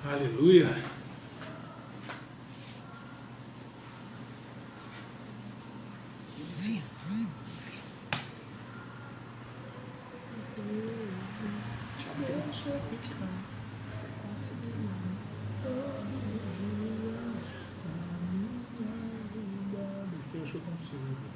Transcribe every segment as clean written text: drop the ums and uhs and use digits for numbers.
Aleluia. Deixa eu consigo.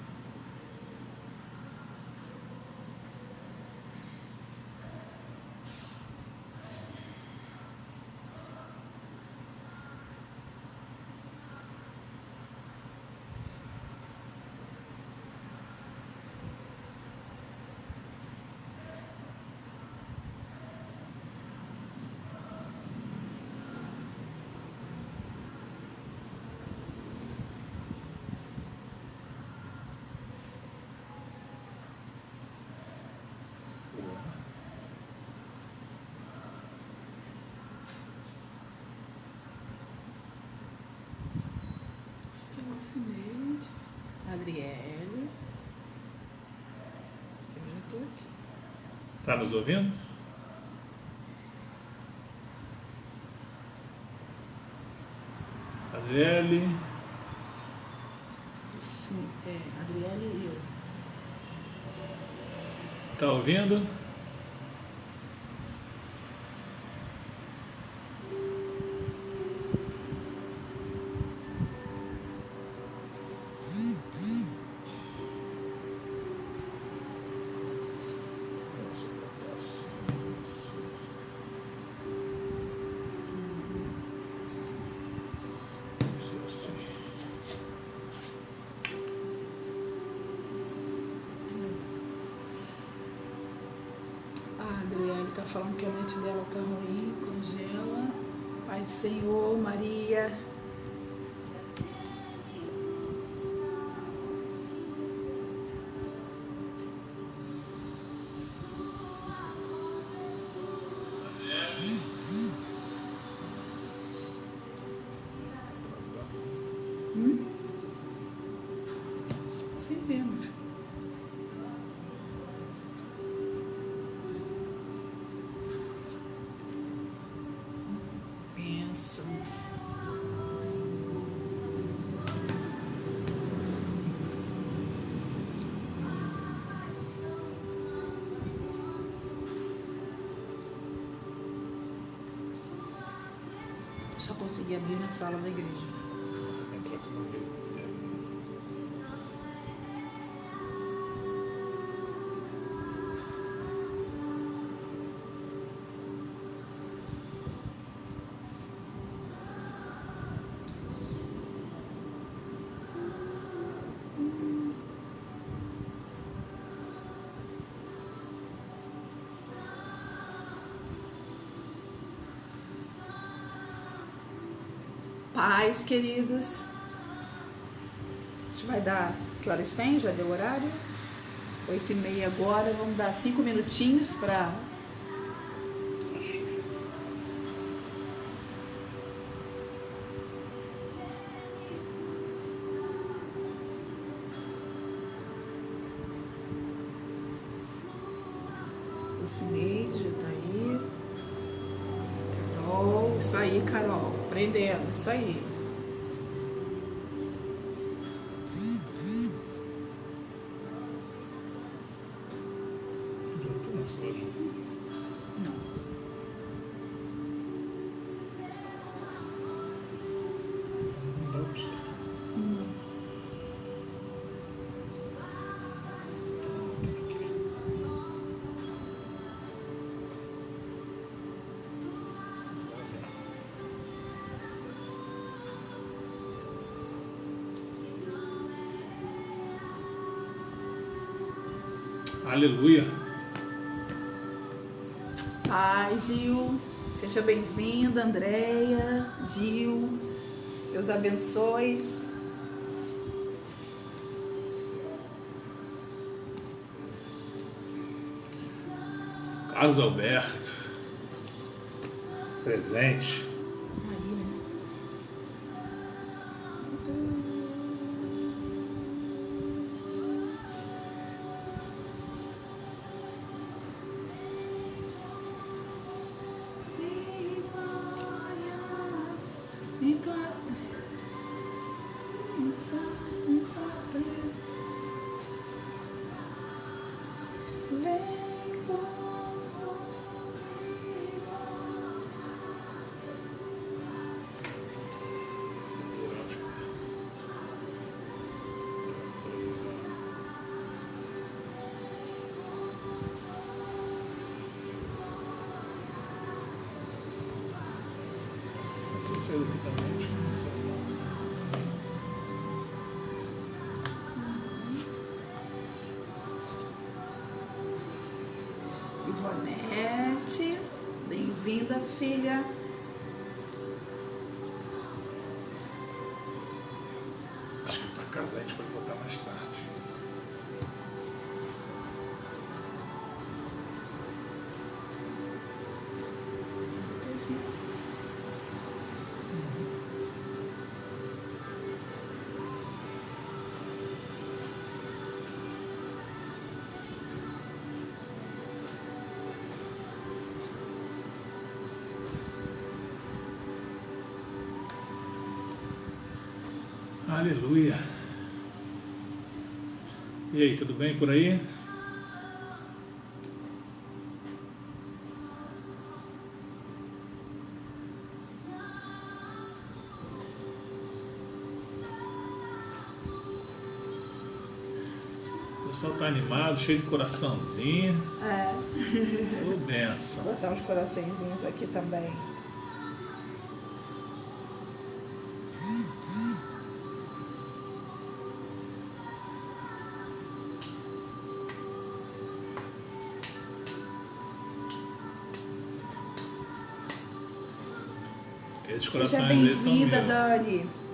Adriele. Eu já estou aqui. Tá nos ouvindo? Adriele. Sim, Adriele e eu. Tá ouvindo? A Adriele está falando que a mente dela está ruim, congela. Pai do Senhor, Maria. Sim, vemos. Bênção. Só consegui abrir na sala da igreja. Entrar com o Paz, queridos. A gente vai dar... Que horas tem? Já deu horário? 8h30 agora. Vamos dar 5 minutinhos para... Esse mês já tá aí. Carol, isso aí, Carol. Aprendendo, isso aí. Não. Aleluia. Paz, Gil. Seja bem-vinda, Andréia, Gil. Deus abençoe. Carlos Alberto. Presente. Saiu daqui também, acho que não saiu. Ivonete, bem-vinda, filha. Acho que para casar a gente pode botar mais tarde. Aleluia. E aí, tudo bem por aí? O pessoal tá animado, cheio de coraçãozinho. É. Ô, benção. Vou botar uns coraçõezinhos aqui também. Esses Seja corações aí são bem-vinda, meus. Dani.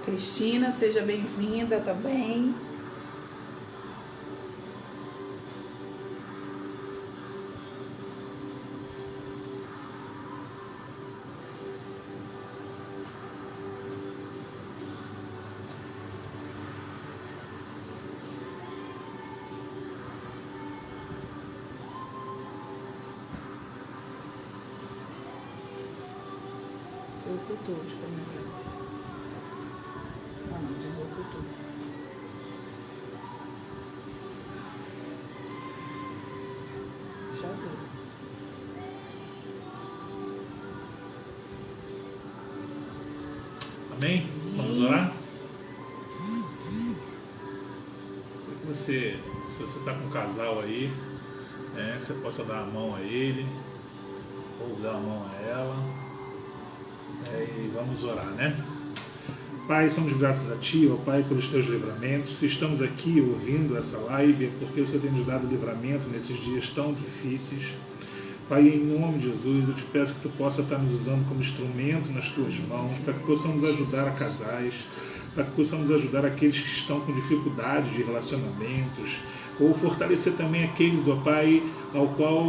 Cristina, seja bem-vinda também. Você ocultou de comentar. Ah, não, desocultou. Já deu. Amém? Vamos orar? Se você está com um casal aí, que você possa dar a mão a ele, ou dar a mão a ela, e vamos orar, né? Pai, somos gratos a Ti, ó Pai, pelos Teus livramentos. Se estamos aqui ouvindo essa live, é porque o Senhor tem nos dado livramento nesses dias tão difíceis. Pai, em nome de Jesus, eu te peço que Tu possa estar nos usando como instrumento nas Tuas mãos, para que possamos ajudar a casais, para que possamos ajudar aqueles que estão com dificuldades de relacionamentos, ou fortalecer também aqueles, ó Pai, ao qual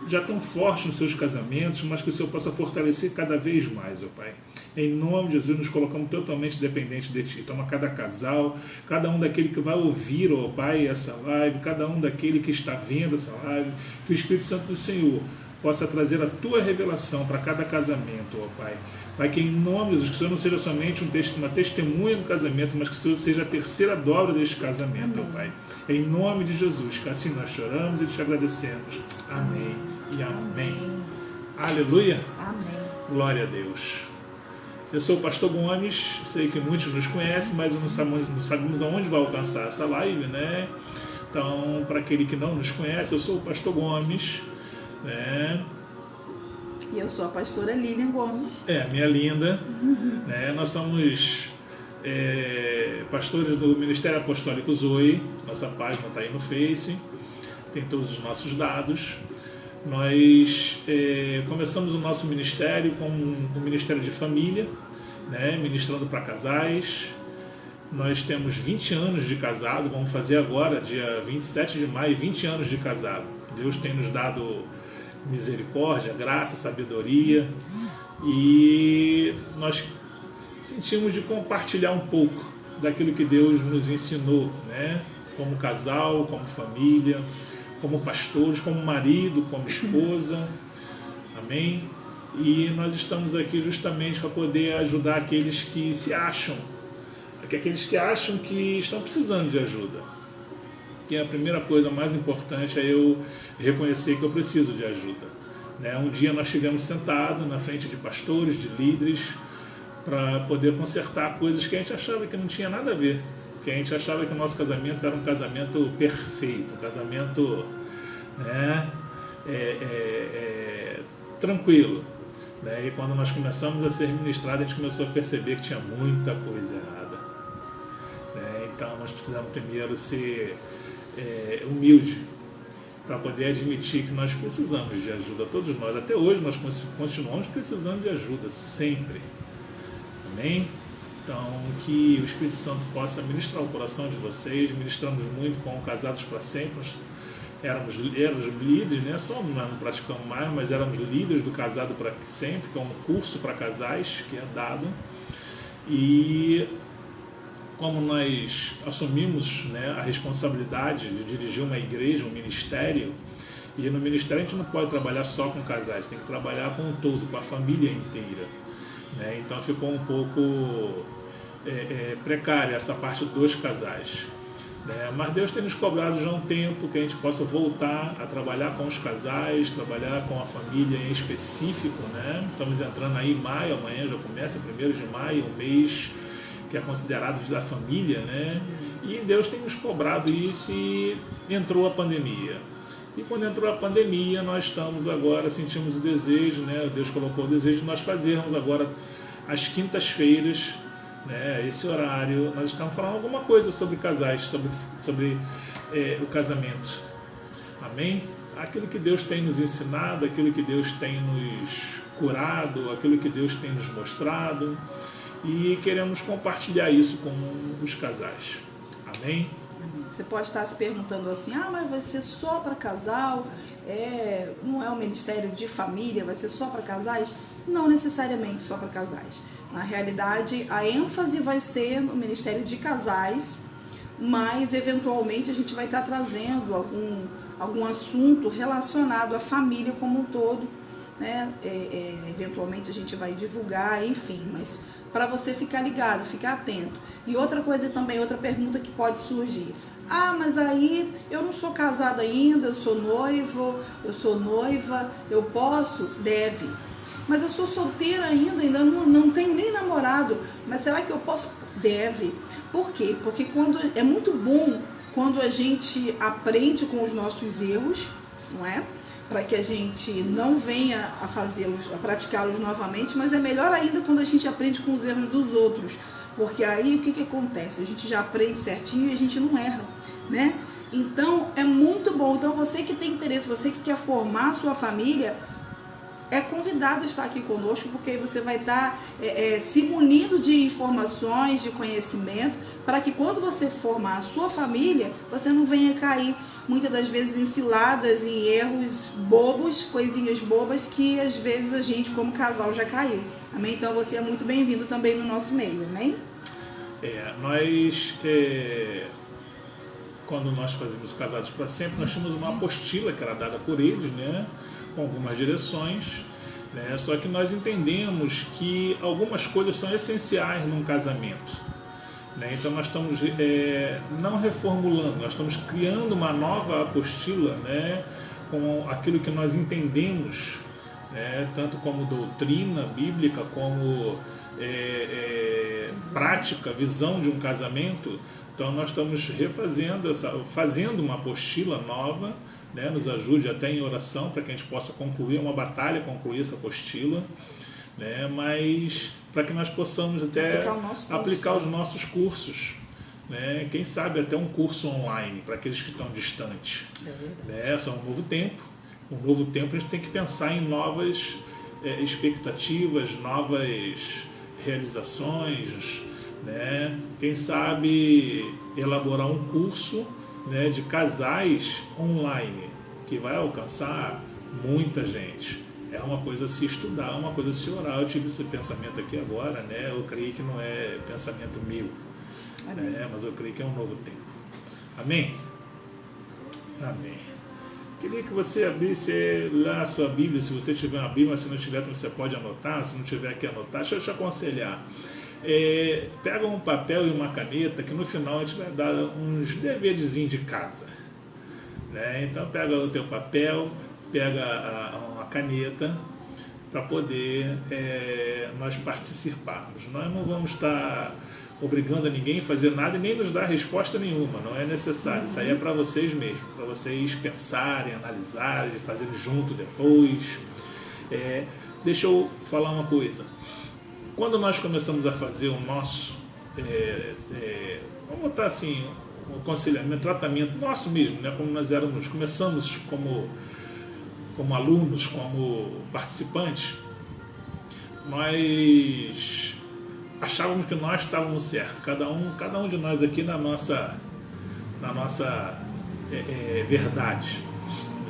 já tão fortes nos seus casamentos, mas que o Senhor possa fortalecer cada vez mais, ó Pai. Em nome de Jesus, nos colocamos totalmente dependentes de Ti. Toma cada casal, cada um daquele que vai ouvir, ó Pai, essa live, cada um daquele que está vendo essa live, que o Espírito Santo do Senhor possa trazer a Tua revelação para cada casamento, ó Pai. Pai, que em nome de Jesus, que o Senhor não seja somente uma testemunha do casamento, mas que o Senhor seja a terceira dobra deste casamento, ó Pai. Em nome de Jesus, que assim nós choramos e te agradecemos. Amém e amém. Aleluia. Amém. Glória a Deus. Eu sou o Pastor Gomes, sei que muitos nos conhecem, mas não sabemos aonde vai alcançar essa live, né? Então, para aquele que não nos conhece, eu sou o Pastor Gomes, né? E eu sou a pastora Lilian Gomes. Minha linda. Né? Nós somos pastores do Ministério Apostólico Zoe, nossa página está aí no Face, tem todos os nossos dados. Nós começamos o nosso ministério com o Ministério de Família, né, ministrando para casais. Nós temos 20 anos de casado, vamos fazer agora, dia 27 de maio, 20 anos de casado. Deus tem nos dado misericórdia, graça, sabedoria, e nós sentimos de compartilhar um pouco daquilo que Deus nos ensinou, né? Como casal, como família, como pastores, como marido, como esposa, amém? E nós estamos aqui justamente para poder ajudar aqueles que se acham, aqueles que acham que estão precisando de ajuda. Que a primeira coisa mais importante é eu reconhecer que eu preciso de ajuda, né? Um dia nós estivemos sentados na frente de pastores, de líderes, para poder consertar coisas que a gente achava que não tinha nada a ver, que a gente achava que o nosso casamento era um casamento perfeito, um casamento, né, tranquilo, né? E quando nós começamos a ser ministrados, a gente começou a perceber que tinha muita coisa errada, né? Então nós precisamos primeiro ser humilde para poder admitir que nós precisamos de ajuda, todos nós. Até hoje nós continuamos precisando de ajuda, sempre. Amém? Então, que o Espírito Santo possa ministrar o coração de vocês. Ministramos muito com Casados para Sempre. Nós éramos líderes, né? Só nós não praticamos mais, mas éramos líderes do Casado para Sempre, que é um curso para casais que é dado. E como nós assumimos, né, a responsabilidade de dirigir uma igreja, um ministério, e no ministério a gente não pode trabalhar só com casais, tem que trabalhar com o todo, com a família inteira, né? Então ficou um pouco precária essa parte dos casais, né? Mas Deus tem nos cobrado já há um tempo que a gente possa voltar a trabalhar com os casais, trabalhar com a família em específico, né? Estamos entrando aí em maio, amanhã já começa, 1º de maio, um mês que é considerado da família, né? E Deus tem nos cobrado isso, e entrou a pandemia. E quando entrou a pandemia, nós estamos agora, sentimos o desejo, né? Deus colocou o desejo de nós fazermos agora às quintas-feiras, né? Esse horário, nós estamos falando alguma coisa sobre casais, sobre o casamento. Amém? Aquilo que Deus tem nos ensinado, aquilo que Deus tem nos curado, aquilo que Deus tem nos mostrado, e queremos compartilhar isso com os casais. Amém? Você pode estar se perguntando assim, mas vai ser só para casal, não é um ministério de família, vai ser só para casais? Não necessariamente só para casais. Na realidade, a ênfase vai ser no ministério de casais, mas eventualmente a gente vai estar trazendo algum assunto relacionado à família como um todo, né? Eventualmente a gente vai divulgar, enfim, mas para você ficar ligado, ficar atento. E outra coisa também, outra pergunta que pode surgir. Mas aí eu não sou casada ainda, eu sou noivo, eu sou noiva, eu posso? Deve. Mas eu sou solteira ainda não tenho nem namorado, mas será que eu posso? Deve. Por quê? Porque é muito bom quando a gente aprende com os nossos erros, não é? Para que a gente não venha a praticá-los novamente, mas é melhor ainda quando a gente aprende com os erros dos outros, porque aí o que acontece? A gente já aprende certinho e a gente não erra, né? Então é muito bom. Então você que tem interesse, você que quer formar a sua família, é convidado a estar aqui conosco, porque aí você vai estar se munindo de informações, de conhecimento, para que quando você formar a sua família, você não venha cair muitas das vezes em ciladas, em erros bobos, coisinhas bobas que às vezes a gente como casal já caiu. Amém? Então você é muito bem-vindo também no nosso meio, amém? Quando nós fazíamos Casados para Sempre, nós tínhamos uma apostila que era dada por eles, né? Com algumas direções, né? Só que nós entendemos que algumas coisas são essenciais num casamento, né? Então nós estamos não reformulando, nós estamos criando uma nova apostila, né? Com aquilo que nós entendemos, né? Tanto como doutrina bíblica, como prática, visão de um casamento. Então nós estamos fazendo uma apostila nova, né? Nos ajude até em oração para que a gente possa concluir essa apostila, né? Mas para que nós possamos até aplicar os nossos cursos, né? Quem sabe até um curso online para aqueles que estão distantes. Né? Esse é um novo tempo. Um novo tempo a gente tem que pensar em novas expectativas, novas realizações, né? Quem sabe elaborar um curso, né, de casais online que vai alcançar muita gente. É uma coisa a se estudar, uma coisa a se orar. Eu tive esse pensamento aqui agora, né? Eu creio que não é pensamento meu, né? Mas eu creio que é um novo tempo. Amém? Amém. Queria que você abrisse lá a sua Bíblia, se você tiver uma Bíblia, se não tiver, você pode anotar, se não tiver que anotar, deixa eu te aconselhar. Pega um papel e uma caneta, que no final a gente vai dar uns deverzinhos de casa. Né? Então pega o teu papel, pega uma caneta, para poder nós participarmos. Nós não vamos estar obrigando a ninguém a fazer nada e nem nos dar resposta nenhuma, não é necessário. Isso aí é para vocês mesmos, para vocês pensarem, analisarem, fazerem junto depois. Deixa eu falar uma coisa. Quando nós começamos a fazer o nosso, vamos botar assim, o aconselhamento, tratamento nosso mesmo, né? Como nós começamos como alunos, como participantes, nós achávamos que nós estávamos certos, cada um de nós aqui na nossa verdade,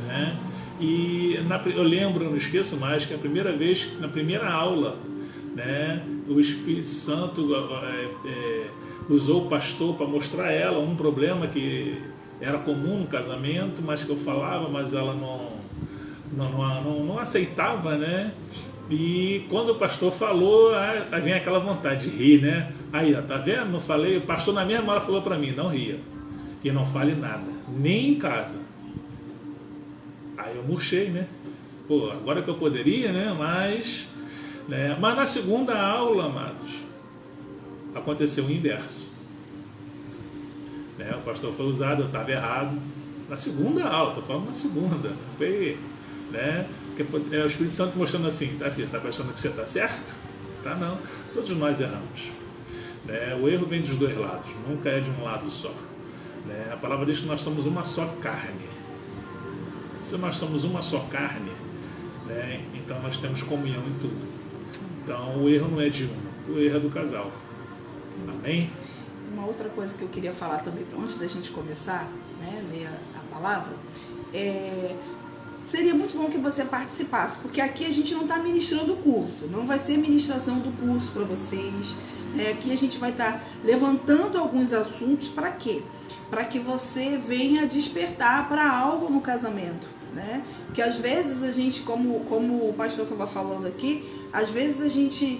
né? E eu lembro, eu não esqueço mais, que a primeira vez, na primeira aula, né, o Espírito Santo usou o pastor para mostrar a ela um problema que era comum no casamento, mas que eu falava, mas ela não aceitava, né? E quando o pastor falou, vem aquela vontade de rir, né? Aí, ó, tá vendo? Não falei, o pastor na mesma hora falou para mim, não ria. E não fale nada, nem em casa. Aí eu murchei, né? Pô, agora que eu poderia, né? Mas na segunda aula, amados, aconteceu o inverso. O pastor foi usado, eu estava errado. Na segunda aula, estou falando na segunda. Foi, né? Porque o Espírito Santo mostrando assim, tá pensando que você está certo? Tá não. Todos nós erramos. O erro vem dos dois lados, nunca é de um lado só. A palavra diz que nós somos uma só carne. Se nós somos uma só carne, então nós temos comunhão em tudo. Então o erro não é de um, o erro é do casal. Amém? Uma outra coisa que eu queria falar também, antes da gente começar, ler a palavra, seria muito bom que você participasse, porque aqui a gente não está ministrando o curso, não vai ser ministração do curso para vocês. Aqui a gente vai estar levantando alguns assuntos para quê? Para que você venha despertar para algo no casamento, né? Porque às vezes a gente, como o pastor estava falando aqui, às vezes a gente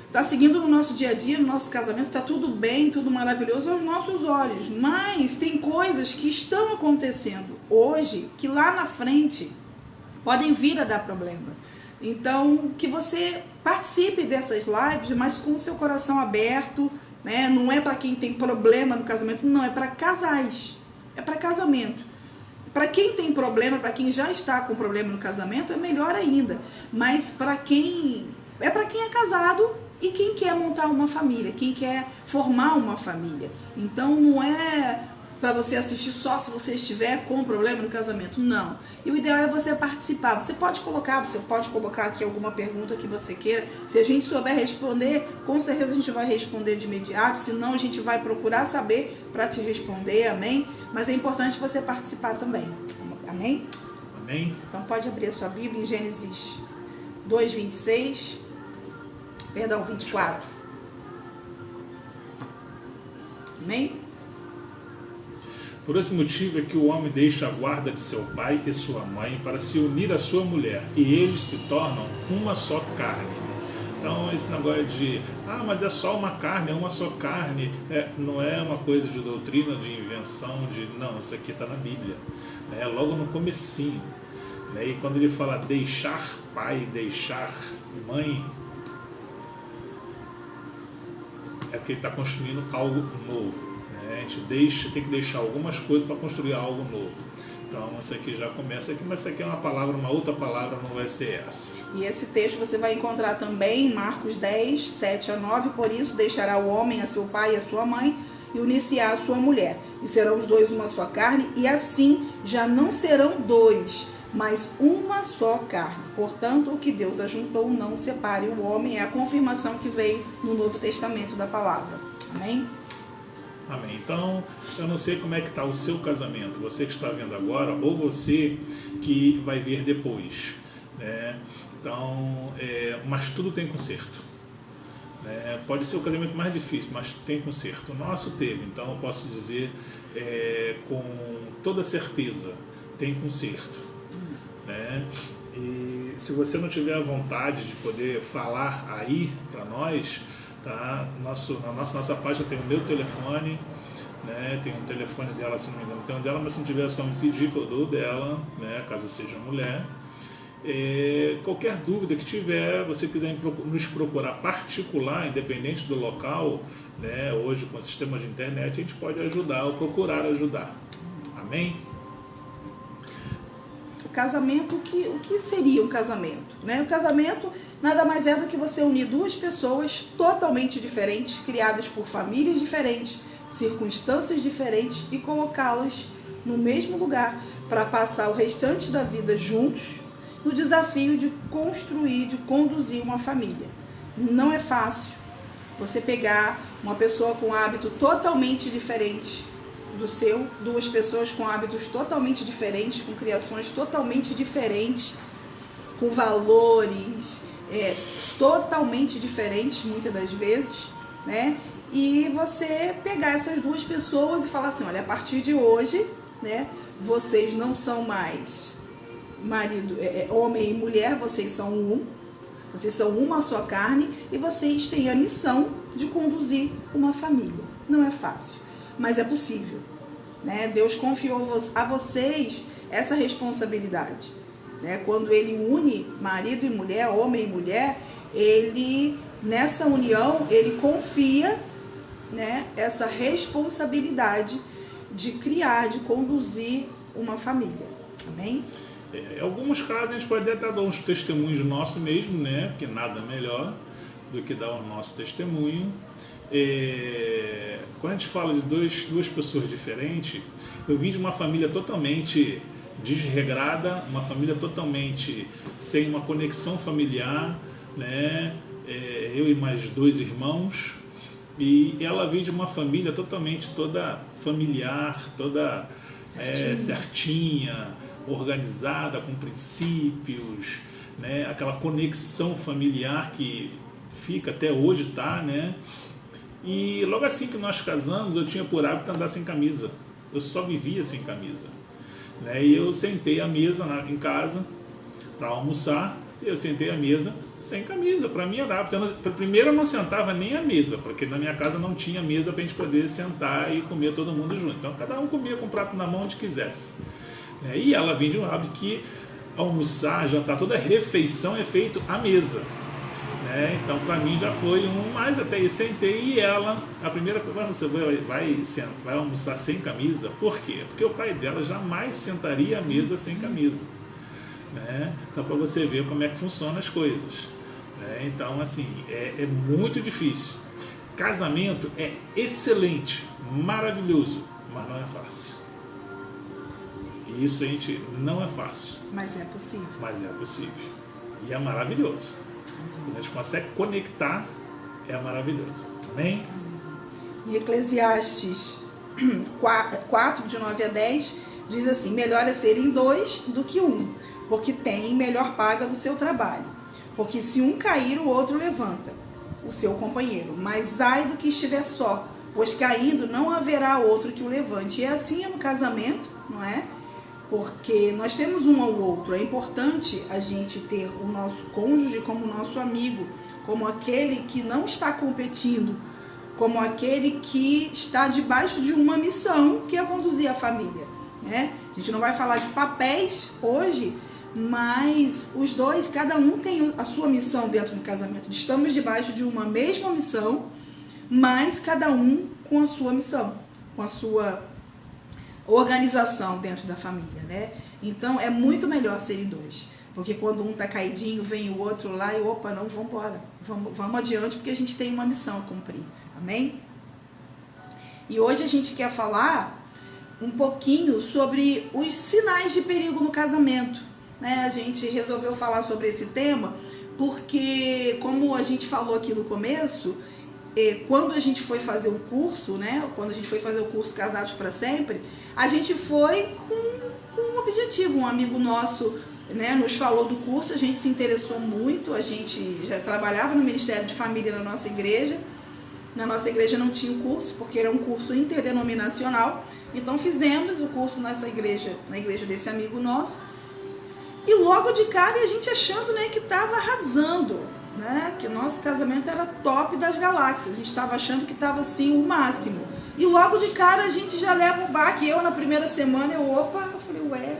está seguindo no nosso dia a dia, no nosso casamento, está tudo bem, tudo maravilhoso aos nossos olhos, mas tem coisas que estão acontecendo hoje que lá na frente podem vir a dar problema. Então, que você participe dessas lives, mas com o seu coração aberto, né? Não é para quem tem problema no casamento, não, é para casais, é para casamento. Para quem tem problema, para quem já está com problema no casamento, é melhor ainda. Mas para quem é casado e quem quer montar uma família, quem quer formar uma família. Então não é para você assistir só se você estiver com problema no casamento, não. E o ideal é você participar. Você pode colocar aqui alguma pergunta que você queira. Se a gente souber responder, com certeza a gente vai responder de imediato. Se não, a gente vai procurar saber para te responder, amém? Mas é importante você participar também, amém? Amém. Então pode abrir a sua Bíblia em Gênesis 2:24. Amém? Por esse motivo é que o homem deixa a guarda de seu pai e sua mãe para se unir à sua mulher, e eles se tornam uma só carne. Então esse negócio de, mas é só uma carne, é uma só carne, não é uma coisa de doutrina, de invenção, não, isso aqui está na Bíblia, logo no comecinho. E quando ele fala deixar pai, deixar mãe, é porque ele está construindo algo novo. A gente tem que deixar algumas coisas para construir algo novo. Então isso aqui já começa aqui, mas isso aqui é uma palavra, uma outra palavra, não vai ser essa. E esse texto você vai encontrar também em Marcos 10, 7 a 9. Por isso deixará o homem a seu pai e a sua mãe e unir-se-á a sua mulher, e serão os dois uma só carne, e assim já não serão dois, mas uma só carne. Portanto, o que Deus ajuntou, não separe o homem. É a confirmação que veio no Novo Testamento da palavra. Amém? Amém. Então, eu não sei como é que está o seu casamento, você que está vendo agora, ou você que vai ver depois, né? Então, mas tudo tem conserto. Pode ser o casamento mais difícil, mas tem conserto. O nosso teve, então eu posso dizer com toda certeza, tem conserto. E se você não tiver a vontade de poder falar aí para nós, tá? Na nossa página tem o meu telefone, né? Tem o telefone dela, se não me engano tem o dela, mas se não tiver, é só me pedir que eu dou dela, né? Caso seja mulher. Qualquer dúvida que tiver, você quiser nos procurar particular, independente do local, né? Hoje com o sistema de internet a gente pode ajudar ou procurar ajudar. Amém? O casamento, o que seria um casamento? Né? O casamento nada mais é do que você unir duas pessoas totalmente diferentes, criadas por famílias diferentes, circunstâncias diferentes, e colocá-las no mesmo lugar para passar o restante da vida juntos, no desafio de construir, de conduzir uma família. Não é fácil você pegar uma pessoa com hábito totalmente diferente do seu, duas pessoas com hábitos totalmente diferentes, com criações totalmente diferentes, com valores totalmente diferentes, muitas das vezes, né? E você pegar essas duas pessoas e falar assim, olha, a partir de hoje, né, vocês não são mais marido, homem e mulher, vocês são uma só carne, e vocês têm a missão de conduzir uma família. Não é fácil, mas é possível, né? Deus confiou a vocês essa responsabilidade, né? Quando Ele une marido e mulher, homem e mulher, Ele, nessa união, Ele confia, né, essa responsabilidade de criar, de conduzir uma família. Amém? Em alguns casos a gente pode até dar uns testemunhos nossos mesmo, né? Porque nada melhor do que dar o nosso testemunho. Quando a gente fala de duas pessoas diferentes, eu vim de uma família totalmente desregrada, uma família totalmente sem uma conexão familiar, né? Eu e mais dois irmãos, e ela veio de uma família totalmente toda familiar, toda certinha, organizada, com princípios, né? Aquela conexão familiar que fica até hoje, tá, né? E logo assim que nós casamos, eu tinha por hábito andar sem camisa. Eu só vivia sem camisa, né? E eu sentei à mesa em casa para almoçar, e eu sentei à mesa sem camisa. Para mim era hábito. Primeiro eu não sentava nem à mesa, porque na minha casa não tinha mesa para a gente poder sentar e comer todo mundo junto. Então cada um comia com o prato na mão onde quisesse. E ela vem de um hábito que almoçar, jantar, toda refeição é feito à mesa. Então para mim já foi mas até aí sentei, e ela, a primeira coisa, você vai almoçar sem camisa? Por quê? Porque o pai dela jamais sentaria à mesa sem camisa. Então para você ver como é que funcionam as coisas. Então assim, é muito difícil. Casamento é excelente, maravilhoso, mas não é fácil. E isso, gente, não é fácil. Mas é possível. Mas é possível. E é maravilhoso. Quando a gente consegue conectar, é maravilhoso. Amém? Em Eclesiastes 4, de 9 a 10, diz assim: melhor é serem dois do que um, porque tem melhor paga do seu trabalho. Porque se um cair, o outro levanta o seu companheiro. Mas ai do que estiver só, pois caindo não haverá outro que o levante. E assim é no casamento, não é? Porque nós temos um ao outro. É importante a gente ter o nosso cônjuge como nosso amigo, como aquele que não está competindo, como aquele que está debaixo de uma missão, que é conduzir a família, né? A gente não vai falar de papéis hoje, mas os dois, cada um tem a sua missão dentro do casamento. Estamos debaixo de uma mesma missão, mas cada um com a sua missão, com a sua organização dentro da família, né? Então é muito melhor serem dois, porque quando um tá caidinho, vem o outro lá e opa, não, vamos embora, vamos adiante, porque a gente tem uma missão a cumprir, amém? E hoje a gente quer falar um pouquinho sobre os sinais de perigo no casamento, né? A gente resolveu falar sobre esse tema porque, como a gente falou aqui no começo, quando a gente foi fazer o curso, né? Quando a gente foi fazer o curso Casados para Sempre, a gente foi com um objetivo. Um amigo nosso, né, nos falou do curso, a gente se interessou muito, a gente já trabalhava no Ministério de Família na nossa igreja. Na nossa igreja não tinha o curso, porque era um curso interdenominacional. Então fizemos o curso nessa igreja, na igreja desse amigo nosso. E logo de cara a gente achando, né, que estava arrasando, né, que o nosso casamento era top das galáxias. A gente estava achando que estava assim o máximo. E logo de cara a gente já leva um baque. Eu na primeira semana, eu falei, ué.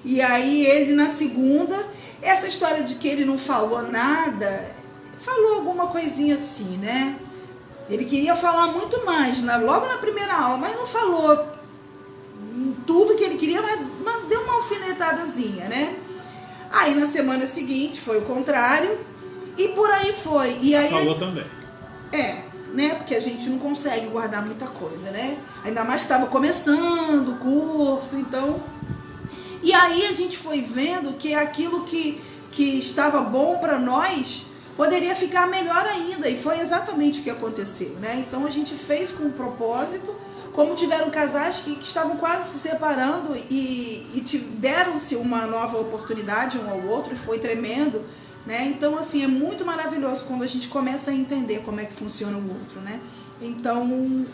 E aí ele na segunda, essa história de que ele não falou nada, falou alguma coisinha assim, né? Ele queria falar muito mais, logo na primeira aula, mas não falou tudo que ele queria, mas deu uma alfinetadazinha, né? Aí na semana seguinte foi o contrário e por aí foi. E aí, falou também. Né? Porque a gente não consegue guardar muita coisa, né? Ainda mais que estava começando o curso, então... E aí a gente foi vendo que aquilo que estava bom para nós poderia ficar melhor ainda, e foi exatamente o que aconteceu, né? Então a gente fez com um propósito, como tiveram casais que estavam quase se separando e deram-se uma nova oportunidade um ao outro, e foi tremendo, né? Então assim, é muito maravilhoso quando a gente começa a entender como é que funciona o outro, né? Então,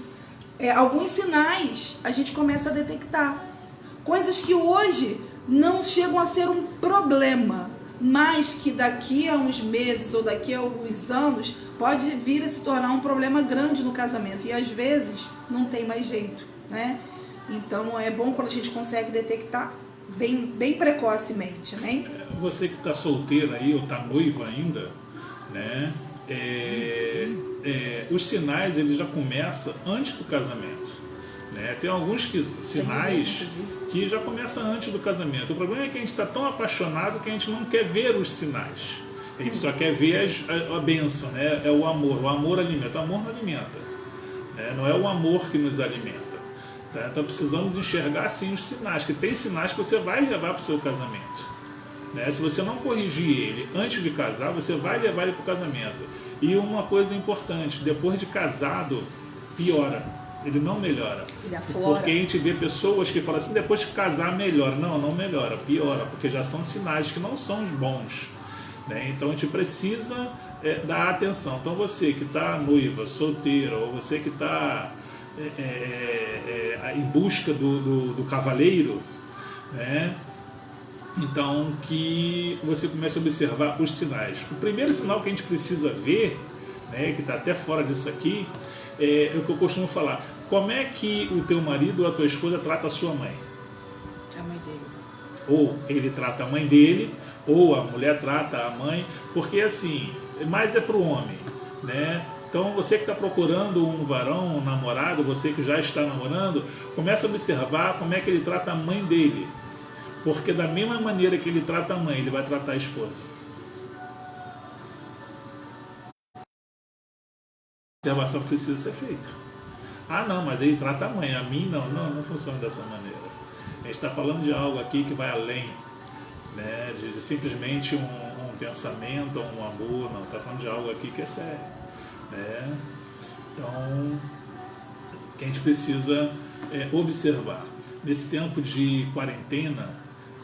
alguns sinais a gente começa a detectar, coisas que hoje não chegam a ser um problema, mas que daqui a uns meses ou daqui a alguns anos pode vir a se tornar um problema grande no casamento. E às vezes não tem mais jeito, né? Então é bom quando a gente consegue detectar bem precocemente, né? Você que está solteira aí ou está noiva ainda, né? Os sinais eles já começam antes do casamento. Né? Tem alguns sinais que já começam antes do casamento. O problema é que a gente está tão apaixonado que a gente não quer ver os sinais. A gente só quer ver a bênção, né? É o amor. O amor alimenta. O amor não alimenta. Né? Não é o amor que nos alimenta. Tá? Então precisamos enxergar sim os sinais, que tem sinais que você vai levar para o seu casamento. Né? Se você não corrigir ele antes de casar, você vai levar ele para o casamento. E uma coisa importante, depois de casado, piora. Ele não melhora. Porque a gente vê pessoas que falam assim, depois de casar melhora. Não melhora, piora, porque já são sinais que não são os bons. Né? Então a gente precisa dar atenção. Então você que está noiva, solteira, ou você que está em busca do cavaleiro, né? Então que você comece a observar os sinais. O primeiro sinal que a gente precisa ver, né, que está até fora disso aqui, é o que eu costumo falar. Como é que o teu marido ou a tua esposa trata a sua mãe? A mãe dele. Ou ele trata a mãe dele, ou a mulher trata a mãe, porque assim, mais é para o homem, né? Então você que está procurando um varão, um namorado, você que já está namorando, começa a observar como é que ele trata a mãe dele. Porque da mesma maneira que ele trata a mãe, ele vai tratar a esposa. A observação precisa ser feita. Ah não, mas ele trata a mãe, a mim não funciona dessa maneira. A gente está falando de algo aqui que vai além, né, de simplesmente um pensamento ou um amor, não, está falando de algo aqui que é sério. Né? Então, que a gente precisa observar. Nesse tempo de quarentena,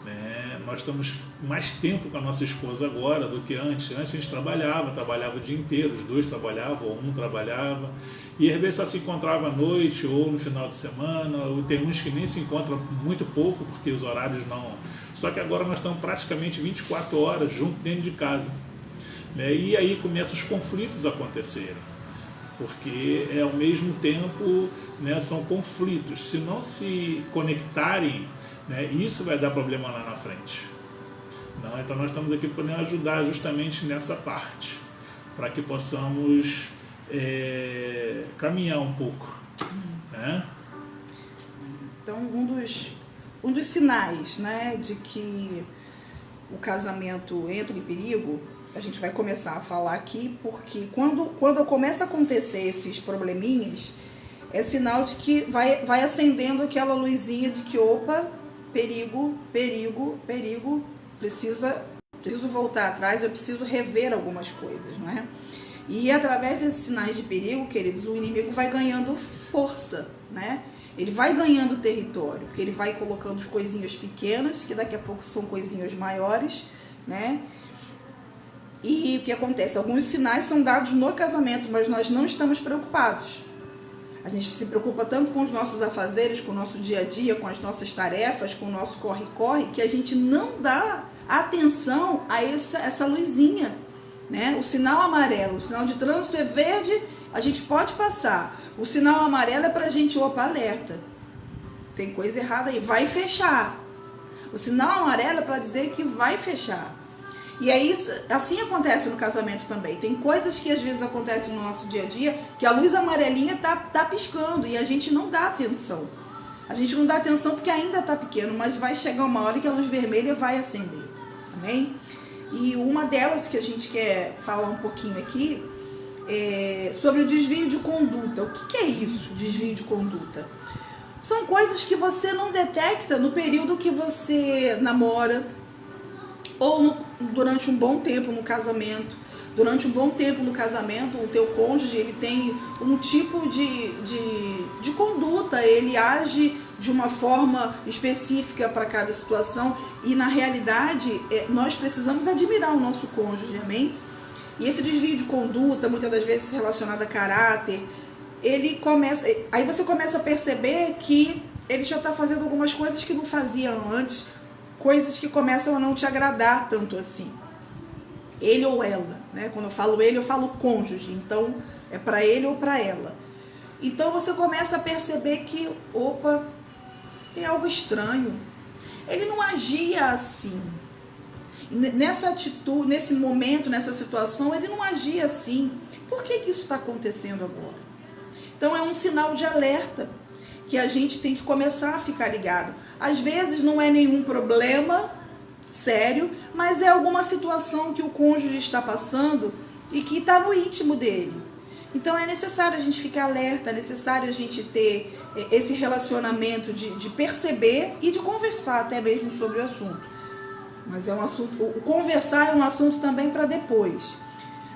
né, nós estamos mais tempo com a nossa esposa agora do que antes. Antes a gente trabalhava o dia inteiro, os dois trabalhavam, ou um trabalhava, e às vezes só se encontrava à noite ou no final de semana, ou tem uns que nem se encontram muito pouco, porque os horários não... Só que agora nós estamos praticamente 24 horas juntos dentro de casa. Né? E aí começam os conflitos a acontecerem, porque ao mesmo tempo, né, são conflitos. Se não se conectarem, né, isso vai dar problema lá na frente. Não, então nós estamos aqui para ajudar justamente nessa parte, para que possamos caminhar um pouco. Né? Então, um dos sinais, né, de que o casamento entra em perigo, a gente vai começar a falar aqui, porque quando começa a acontecer esses probleminhas, é sinal de que vai acendendo aquela luzinha de que, opa, perigo, perigo, perigo, preciso voltar atrás, eu preciso rever algumas coisas, não é? E através desses sinais de perigo, queridos, o inimigo vai ganhando força, né? Ele vai ganhando território, porque ele vai colocando as coisinhas pequenas, que daqui a pouco são coisinhas maiores, né? E o que acontece? Alguns sinais são dados no casamento, mas nós não estamos preocupados. A gente se preocupa tanto com os nossos afazeres, com o nosso dia a dia, com as nossas tarefas, com o nosso corre-corre, que a gente não dá atenção a essa luzinha, né? O sinal amarelo, o sinal de trânsito é verde, a gente pode passar. O sinal amarelo é pra gente, opa, alerta. Tem coisa errada aí, vai fechar. O sinal amarelo é para dizer que vai fechar. E é isso, assim acontece no casamento também. Tem coisas que às vezes acontecem no nosso dia a dia que a luz amarelinha tá piscando e a gente não dá atenção. A gente não dá atenção porque ainda tá pequeno, mas vai chegar uma hora que a luz vermelha vai acender. Amém? E uma delas que a gente quer falar um pouquinho aqui é sobre o desvio de conduta. O que é isso, desvio de conduta? São coisas que você não detecta no período que você namora, ou durante um bom tempo no casamento. Durante um bom tempo no casamento, o teu cônjuge ele tem um tipo de conduta, ele age de uma forma específica para cada situação, e na realidade nós precisamos admirar o nosso cônjuge, amém? E esse desvio de conduta, muitas das vezes relacionado a caráter, aí você começa a perceber que ele já está fazendo algumas coisas que não fazia antes, coisas que começam a não te agradar tanto assim. Ele ou ela, né? Quando eu falo ele, eu falo cônjuge, então é para ele ou para ela. Então você começa a perceber que, opa, tem algo estranho. Ele não agia assim. Nessa atitude, nesse momento, nessa situação, ele não agia assim. Por que isso está acontecendo agora? Então é um sinal de alerta que a gente tem que começar a ficar ligado. Às vezes não é nenhum problema sério, mas é alguma situação que o cônjuge está passando e que está no íntimo dele. Então é necessário a gente ficar alerta, é necessário a gente ter esse relacionamento de perceber e de conversar até mesmo sobre o assunto. Mas é um assunto, o conversar é um assunto também para depois.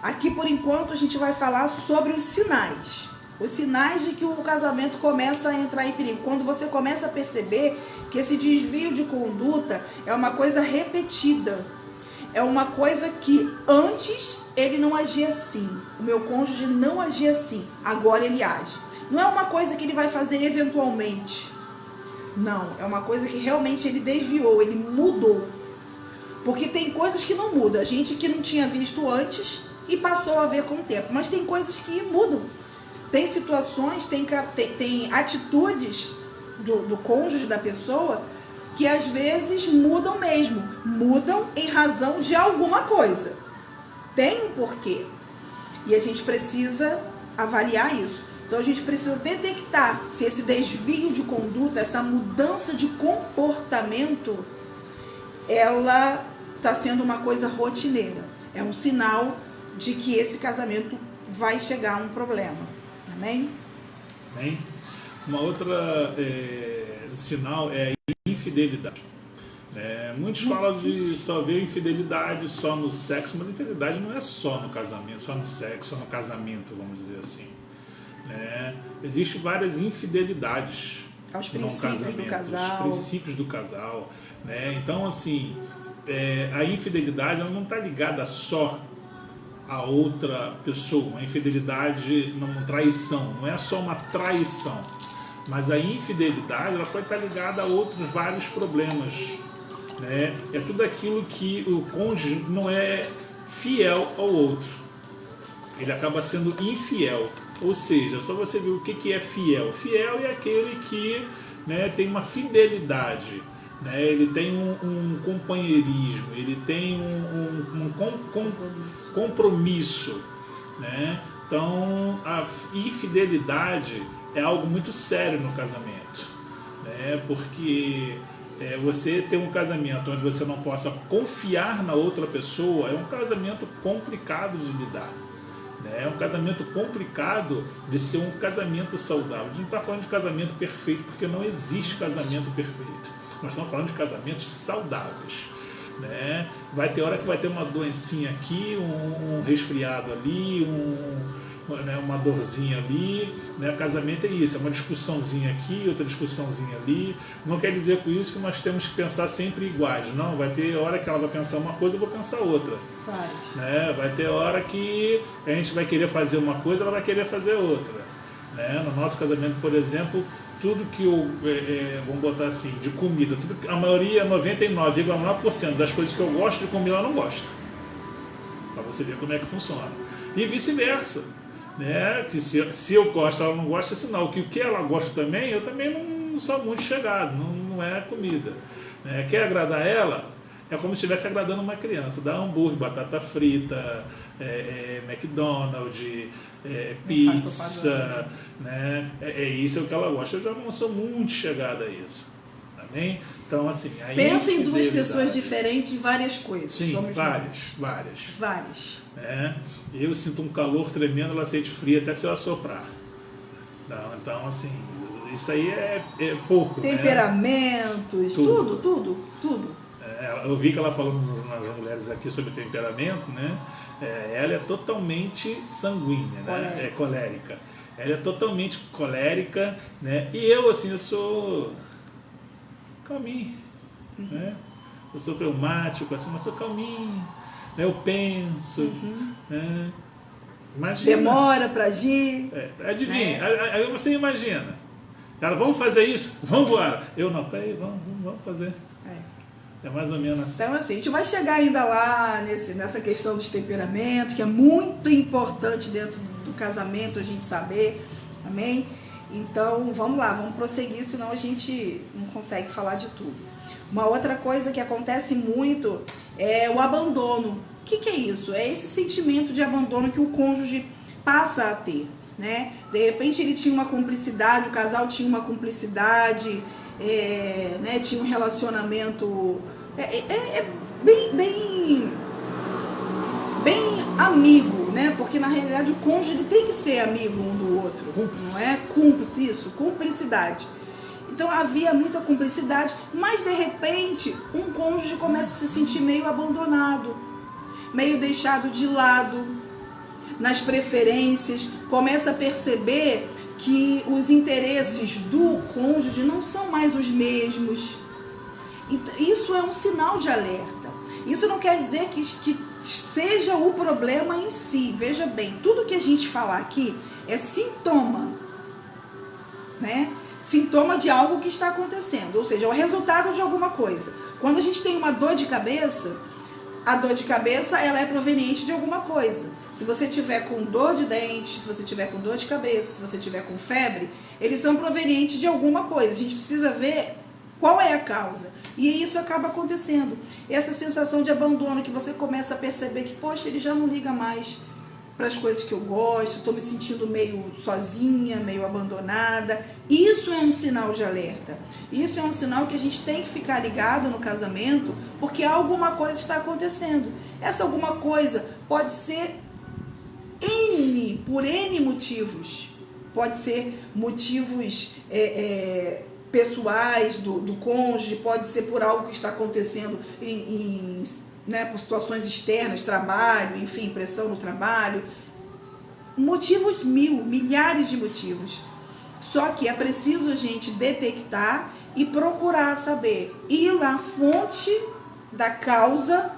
Aqui por enquanto a gente vai falar sobre os sinais. Os sinais de que o casamento começa a entrar em perigo. Quando você começa a perceber que esse desvio de conduta é uma coisa repetida. É uma coisa que antes ele não agia assim. O meu cônjuge não agia assim. Agora ele age. Não é uma coisa que ele vai fazer eventualmente. Não, é uma coisa que realmente ele desviou, ele mudou. Porque tem coisas que não mudam. A gente que não tinha visto antes e passou a ver com o tempo. Mas tem coisas que mudam. Tem situações, tem atitudes do cônjuge da pessoa que às vezes mudam mesmo. Mudam em razão de alguma coisa. Tem um porquê. E a gente precisa avaliar isso. Então a gente precisa detectar se esse desvio de conduta, essa mudança de comportamento, ela está sendo uma coisa rotineira. É um sinal de que esse casamento vai chegar a um problema. Amém? Amém? Uma outra sinal é a infidelidade. Muitos falam de só ver infidelidade só no sexo, mas infidelidade não é só no casamento, só no sexo, só no casamento, vamos dizer assim. Existem várias infidelidades aos princípios do casal. Os princípios do casal. Então, assim, a infidelidade ela não está ligada só a outra pessoa. A infidelidade, uma traição, não é só uma traição, mas a infidelidade ela pode estar ligada a outros vários problemas. É tudo aquilo que o cônjuge não é fiel ao outro, ele acaba sendo infiel. Ou seja, só você ver o que é fiel. Fiel é aquele que tem uma fidelidade, ele tem um companheirismo, ele tem um compromisso. Então, a infidelidade é algo muito sério no casamento. né? Porque você ter um casamento onde você não possa confiar na outra pessoa é um casamento complicado de lidar. É um casamento complicado de ser um casamento saudável. A gente não está falando de casamento perfeito, porque não existe casamento perfeito. Nós estamos falando de casamentos saudáveis. Né? Vai ter hora que vai ter uma doencinha aqui, um resfriado ali, uma dorzinha ali. Né? Casamento é isso, é uma discussãozinha aqui, outra discussãozinha ali. Não quer dizer com isso que nós temos que pensar sempre iguais. Não, vai ter hora que ela vai pensar uma coisa, eu vou pensar outra. Né? Vai ter hora que a gente vai querer fazer uma coisa, ela vai querer fazer outra. Né? No nosso casamento, por exemplo, tudo que vamos botar assim, de comida, a maioria, 99,9% das coisas que eu gosto de comer, ela não gosta. Para você ver como é que funciona. E vice-versa. Né? Que se eu gosto, ela não gosta, é sinal que o que ela gosta também, eu também não sou muito chegado, não é comida. Né? Quer agradar ela? É como se estivesse agradando uma criança. Dá hambúrguer, batata frita, McDonald's, pizza, né? Isso é o que ela gosta. Eu já não sou muito chegada a isso. Amém? Então, assim... Pensa em duas pessoas diferentes de várias coisas. Sim, somos várias. Eu sinto um calor tremendo, ela sente frio até se eu assoprar. Então, assim, isso aí é pouco. Temperamentos, né? Tudo. Eu vi que ela falou nas mulheres aqui sobre temperamento, né? Ela é totalmente sanguínea, né? É colérica. Ela é totalmente colérica, né? E eu, assim, eu sou calminho, né? Eu sou fleumático, assim, mas sou calminho, né? Eu penso, né? Imagina. Demora para agir. Adivinha, aí você imagina. Ela, vamos fazer isso? Vamos embora. Eu não, peraí, vamos fazer. É mais ou menos assim. Então, assim, a gente vai chegar ainda lá nessa questão dos temperamentos, que é muito importante dentro do casamento a gente saber, amém? Então, vamos lá, vamos prosseguir, senão a gente não consegue falar de tudo. Uma outra coisa que acontece muito é o abandono. O que é isso? É esse sentimento de abandono que o cônjuge passa a ter, né? De repente ele tinha uma cumplicidade, o casal tinha uma cumplicidade, né, tinha um relacionamento bem amigo, né? Porque na realidade o cônjuge ele tem que ser amigo um do outro, cúmplice. Não é? Cúmplice, isso, cumplicidade. Então havia muita cumplicidade, mas de repente um cônjuge começa a se sentir meio abandonado, meio deixado de lado nas preferências, começa a perceber que os interesses do cônjuge não são mais os mesmos. Isso é um sinal de alerta. Isso não quer dizer que seja o problema em si. Veja bem, tudo que a gente falar aqui é sintoma, né? Sintoma de algo que está acontecendo, ou seja, é o resultado de alguma coisa. Quando a gente tem uma dor de cabeça, a dor de cabeça ela é proveniente de alguma coisa. Se você tiver com dor de dente, se você tiver com dor de cabeça, se você tiver com febre, eles são provenientes de alguma coisa. A gente precisa ver qual é a causa. E isso acaba acontecendo. Essa sensação de abandono que você começa a perceber que, poxa, ele já não liga mais para as coisas que eu gosto, estou me sentindo meio sozinha, meio abandonada. Isso é um sinal de alerta. Isso é um sinal que a gente tem que ficar ligado no casamento, porque alguma coisa está acontecendo. Essa alguma coisa pode ser por N motivos. Pode ser motivos pessoais do cônjuge, pode ser por algo que está acontecendo né, por situações externas, trabalho, enfim, pressão no trabalho. Motivos milhares de motivos. Só que é preciso a gente detectar e procurar saber, ir na fonte da causa,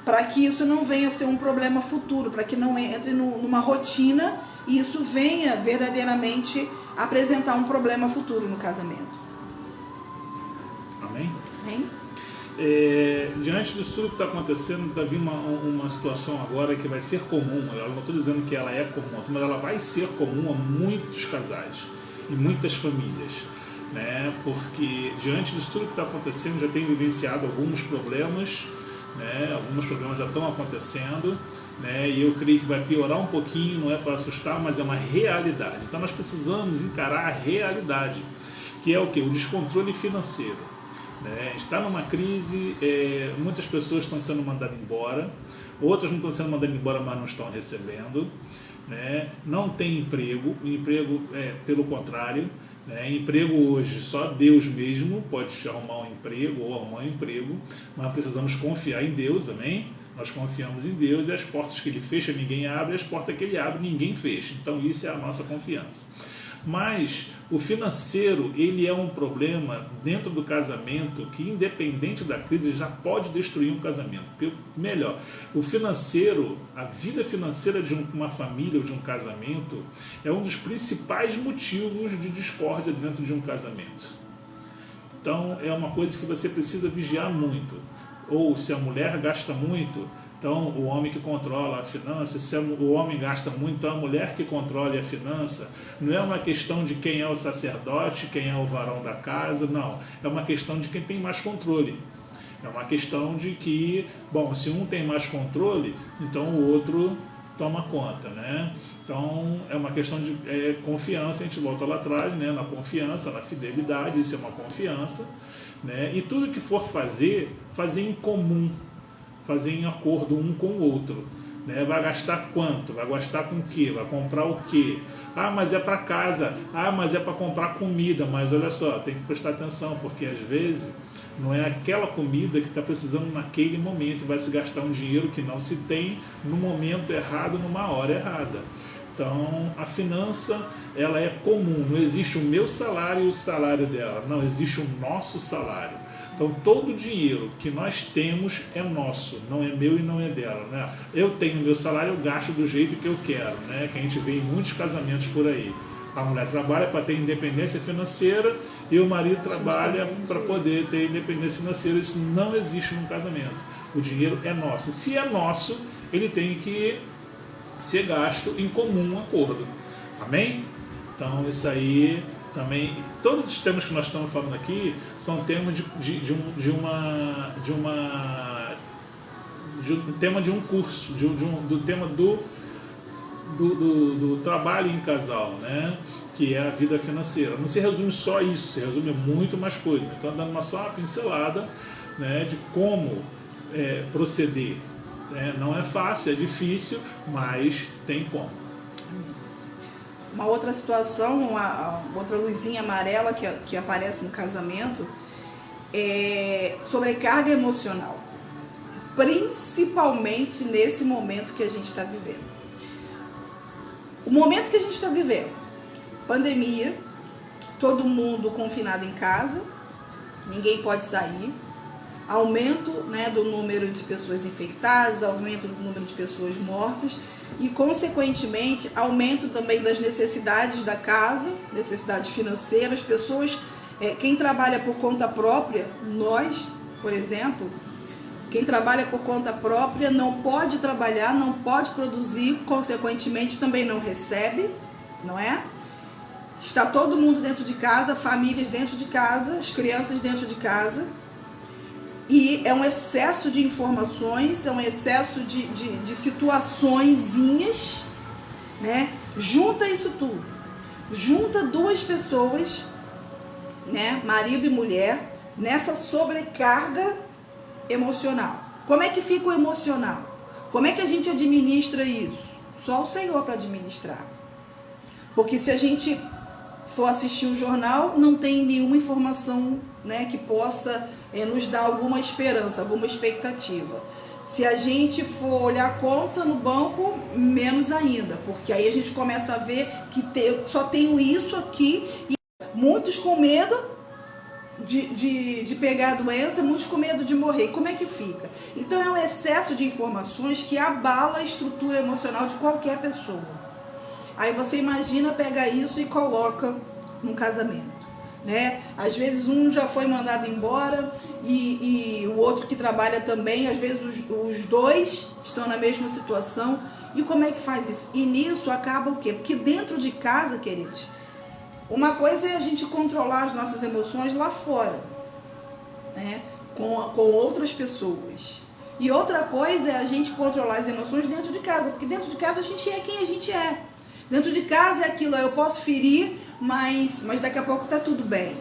para que isso não venha a ser um problema futuro, para que não entre numa rotina e isso venha verdadeiramente apresentar um problema futuro no casamento. Amém? Amém? Diante disso tudo que está acontecendo, está vindo uma situação agora que vai ser comum. Eu não estou dizendo que ela é comum, mas ela vai ser comum a muitos casais e muitas famílias, né? Porque diante disso tudo que está acontecendo, já tem vivenciado alguns problemas, né? Alguns problemas já estão acontecendo, né? E eu creio que vai piorar um pouquinho, não é para assustar, mas é uma realidade. Então nós precisamos encarar a realidade. que é o que? O descontrole financeiro. Né? A gente está numa crise, muitas pessoas estão sendo mandadas embora, outras não estão sendo mandadas embora, mas não estão recebendo. Né? Não tem emprego, o emprego pelo contrário. Né? Emprego hoje, só Deus mesmo pode te arrumar um emprego ou arrumar um emprego, mas precisamos confiar em Deus, amém? Nós confiamos em Deus e as portas que Ele fecha ninguém abre, as portas que Ele abre ninguém fecha. Então isso é a nossa confiança. Mas o financeiro, ele é um problema dentro do casamento que, independente da crise, já pode destruir um casamento. Melhor, o financeiro, a vida financeira de uma família ou de um casamento é um dos principais motivos de discórdia dentro de um casamento. Então é uma coisa que você precisa vigiar muito. Ou se a mulher gasta muito, então o homem que controla a finança. Se o homem gasta muito, então a mulher que controla a finança. Não é uma questão de quem é o sacerdote, quem é o varão da casa, não. É uma questão de quem tem mais controle. É uma questão de que, bom, se um tem mais controle, então o outro toma conta, né? Então é uma questão de confiança. A gente volta lá atrás, né? Na confiança, na fidelidade, isso é uma confiança, né? E tudo que for fazer em comum, fazer em acordo um com o outro. Né? Vai gastar quanto? Vai gastar com o quê? Vai comprar o quê? Ah, mas é para casa. Ah, mas é para comprar comida. Mas olha só, tem que prestar atenção, porque às vezes não é aquela comida que está precisando naquele momento. Vai se gastar um dinheiro que não se tem no momento errado, numa hora errada. Então, a finança, ela é comum. Não existe o meu salário e o salário dela. Não, existe o nosso salário. Então, todo o dinheiro que nós temos é nosso, não é meu e não é dela. Né? Eu tenho meu salário, eu gasto do jeito que eu quero, né? Que a gente vê em muitos casamentos por aí. A mulher trabalha para ter independência financeira e o marido trabalha para poder ter independência financeira. Isso não existe num casamento. O dinheiro é nosso. Se é nosso, ele tem que ser gasto em comum acordo. Amém? Então, isso aí... Também, todos os temas que nós estamos falando aqui são temas tema de um curso, do tema do trabalho em casal, né? Que é a vida financeira. Não se resume só isso, se resume muito mais coisas. Então, dando só uma pincelada, né, de como proceder. Não é fácil, é difícil, mas tem como. Uma outra situação, uma outra luzinha amarela que aparece no casamento é sobrecarga emocional, principalmente nesse momento que a gente está vivendo. O momento que a gente está vivendo, pandemia, todo mundo confinado em casa, ninguém pode sair, aumento, né, do número de pessoas infectadas, aumento do número de pessoas mortas e, consequentemente, aumento também das necessidades da casa, necessidades financeiras. Pessoas, quem trabalha por conta própria, nós, por exemplo, quem trabalha por conta própria não pode trabalhar, não pode produzir, consequentemente também não recebe, não é? Está todo mundo dentro de casa, famílias dentro de casa, as crianças dentro de casa. E é um excesso de informações, é um excesso de situaçõezinhas, né? Junta isso tudo. Junta duas pessoas, né? Marido e mulher, nessa sobrecarga emocional. Como é que fica o emocional? Como é que a gente administra isso? Só o Senhor para administrar. Porque se a gente for assistir um jornal, não tem nenhuma informação, né, que possa nos dar alguma esperança, alguma expectativa. Se a gente for olhar a conta no banco, menos ainda, porque aí a gente começa a ver que só tenho isso aqui, e muitos com medo de pegar a doença, muitos com medo de morrer. Como é que fica? Então é um excesso de informações que abala a estrutura emocional de qualquer pessoa. Aí você imagina, pega isso e coloca num casamento, né? Às vezes um já foi mandado embora e o outro que trabalha também, às vezes os dois estão na mesma situação. E como é que faz isso? E nisso acaba o quê? Porque dentro de casa, queridos, uma coisa é a gente controlar as nossas emoções lá fora, né? Com outras pessoas. E outra coisa é a gente controlar as emoções dentro de casa, porque dentro de casa a gente é quem a gente é. Dentro de casa é aquilo, eu posso ferir, mas daqui a pouco tá tudo bem.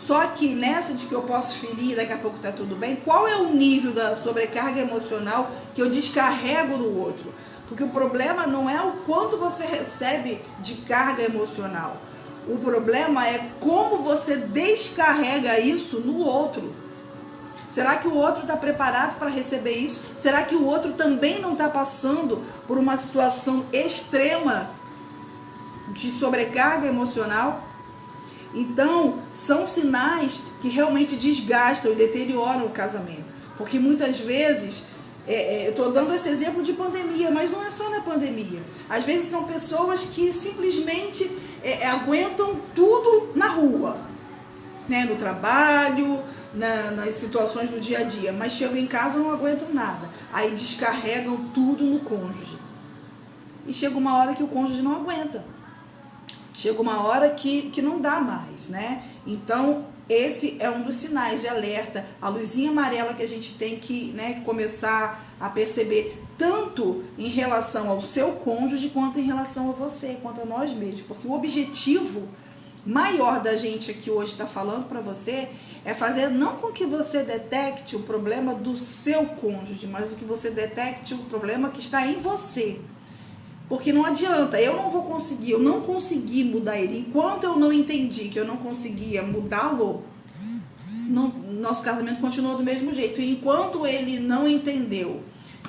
Só que nessa de que eu posso ferir, daqui a pouco tá tudo bem, qual é o nível da sobrecarga emocional que eu descarrego no outro? Porque o problema não é o quanto você recebe de carga emocional. O problema é como você descarrega isso no outro. Será que o outro está preparado para receber isso? Será que o outro também não está passando por uma situação extrema de sobrecarga emocional? Então, são sinais que realmente desgastam e deterioram o casamento. Porque muitas vezes, eu estou dando esse exemplo de pandemia, mas não é só na pandemia. Às vezes são pessoas que simplesmente aguentam tudo na rua, né? No trabalho, nas situações do dia a dia, mas chegam em casa e não aguentam nada. Aí descarregam tudo no cônjuge. E chega uma hora que o cônjuge não aguenta. Chega uma hora que não dá mais, né? Então, esse é um dos sinais de alerta, a luzinha amarela que a gente tem que, né, começar a perceber, tanto em relação ao seu cônjuge, quanto em relação a você, quanto a nós mesmos. Porque o objetivo maior da gente aqui hoje está falando para você é fazer não com que você detecte o problema do seu cônjuge, mas o que você detecte o problema que está em você. Porque não adianta, eu não consegui mudar ele. Enquanto eu não entendi que eu não conseguia mudá-lo, nosso casamento continuou do mesmo jeito. E enquanto ele não entendeu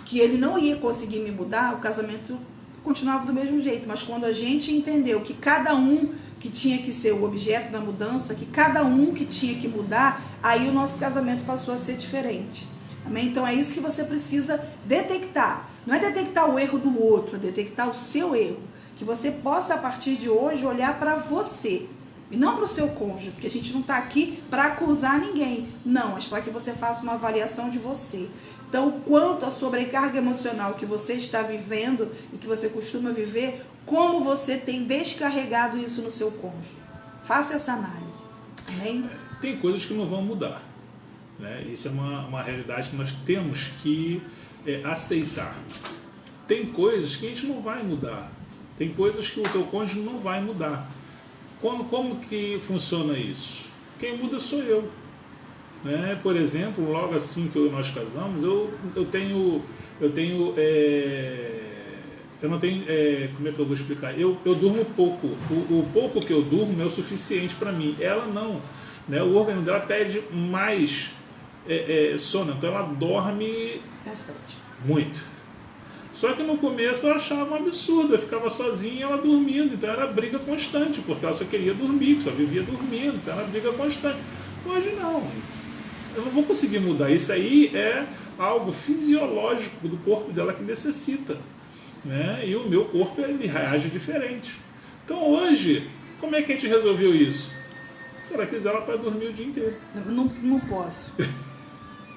que ele não ia conseguir me mudar, o casamento continuava do mesmo jeito. Mas quando a gente entendeu que cada um que tinha que ser o objeto da mudança, que cada um que tinha que mudar, aí o nosso casamento passou a ser diferente. Amém? Então é isso que você precisa detectar. Não é detectar o erro do outro, é detectar o seu erro. Que você possa, a partir de hoje, olhar para você. E não para o seu cônjuge, porque a gente não está aqui para acusar ninguém. Não, mas para que você faça uma avaliação de você. Então, quanto à sobrecarga emocional que você está vivendo e que você costuma viver, como você tem descarregado isso no seu cônjuge. Faça essa análise. Amém? Tem coisas que não vão mudar, né? Isso é uma realidade que nós temos que aceitar. Tem coisas que a gente não vai mudar. Tem coisas que o teu cônjuge não vai mudar. Como que funciona isso? Quem muda sou eu. Né? Por exemplo, logo assim que nós casamos, eu não tenho, como é que eu vou explicar? Eu durmo pouco. O pouco que eu durmo é o suficiente para mim. Ela não. Né? O organismo dela pede mais sono, então ela dorme bastante. Muito. Só que no começo eu achava um absurdo, eu ficava sozinha e ela dormindo, então era briga constante, porque ela só queria dormir, só vivia dormindo, então era briga constante. Hoje não, eu não vou conseguir mudar, isso aí é algo fisiológico do corpo dela que necessita, né? E o meu corpo ele reage diferente. Então hoje, como é que a gente resolveu isso? Se ela quiser, ela pode dormir o dia inteiro. Não posso.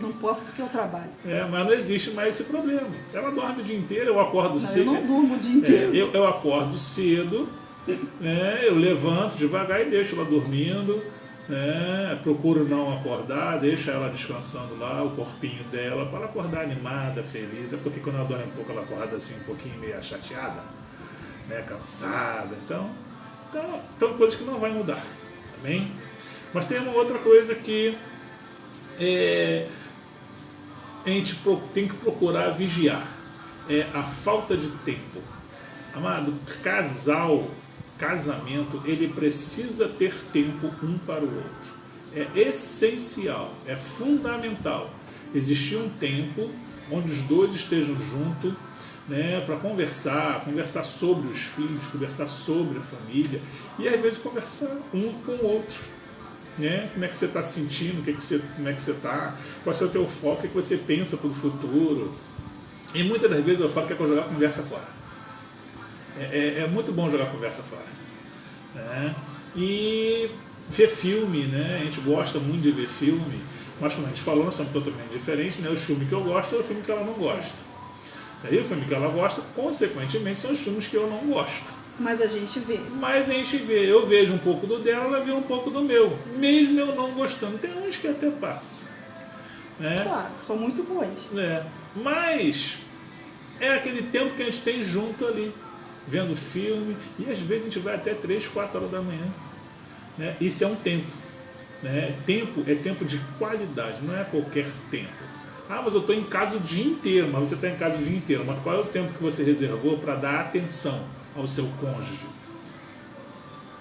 Não posso porque eu trabalho. Mas não existe mais esse problema. Ela dorme o dia inteiro, eu acordo cedo. Eu não durmo o dia inteiro. Eu acordo cedo, né? Eu levanto devagar e deixo ela dormindo, né? Procuro não acordar, deixo ela descansando lá, o corpinho dela, para ela acordar animada, feliz. É porque quando ela dorme um pouco, ela acorda assim um pouquinho meio chateada, né? Cansada. Então, coisas que não vai mudar. Amém? Mas tem uma outra coisa que a gente tem que procurar vigiar, é a falta de tempo. Amado, casamento, ele precisa ter tempo um para o outro. É essencial, é fundamental existir um tempo onde os dois estejam juntos, né, para conversar sobre os filhos, conversar sobre a família e às vezes conversar um com o outro. Né? Como é que você está se sentindo, como é que você está, qual é o teu foco, o que você pensa para o futuro. E muitas das vezes eu falo que é para jogar a conversa fora. É muito bom jogar a conversa fora. Né? E ver filme, né? A gente gosta muito de ver filme, mas como a gente falou, nós somos totalmente diferentes, né? O filme que eu gosto é o filme que ela não gosta. E o filme que ela gosta, consequentemente, são os filmes que eu não gosto. Mas a gente vê. Eu vejo um pouco do dela, ela vê um pouco do meu. Mesmo eu não gostando. Tem uns que até passam. Né? Claro, são muito bons. Mas é aquele tempo que a gente tem junto ali, vendo filme. E às vezes a gente vai até 3, 4 horas da manhã. Né? Isso é um tempo. né? Tempo é tempo de qualidade, não é qualquer tempo. Ah, mas eu estou em casa o dia inteiro, mas você está em casa o dia inteiro. Mas qual é o tempo que você reservou para dar atenção ao seu cônjuge?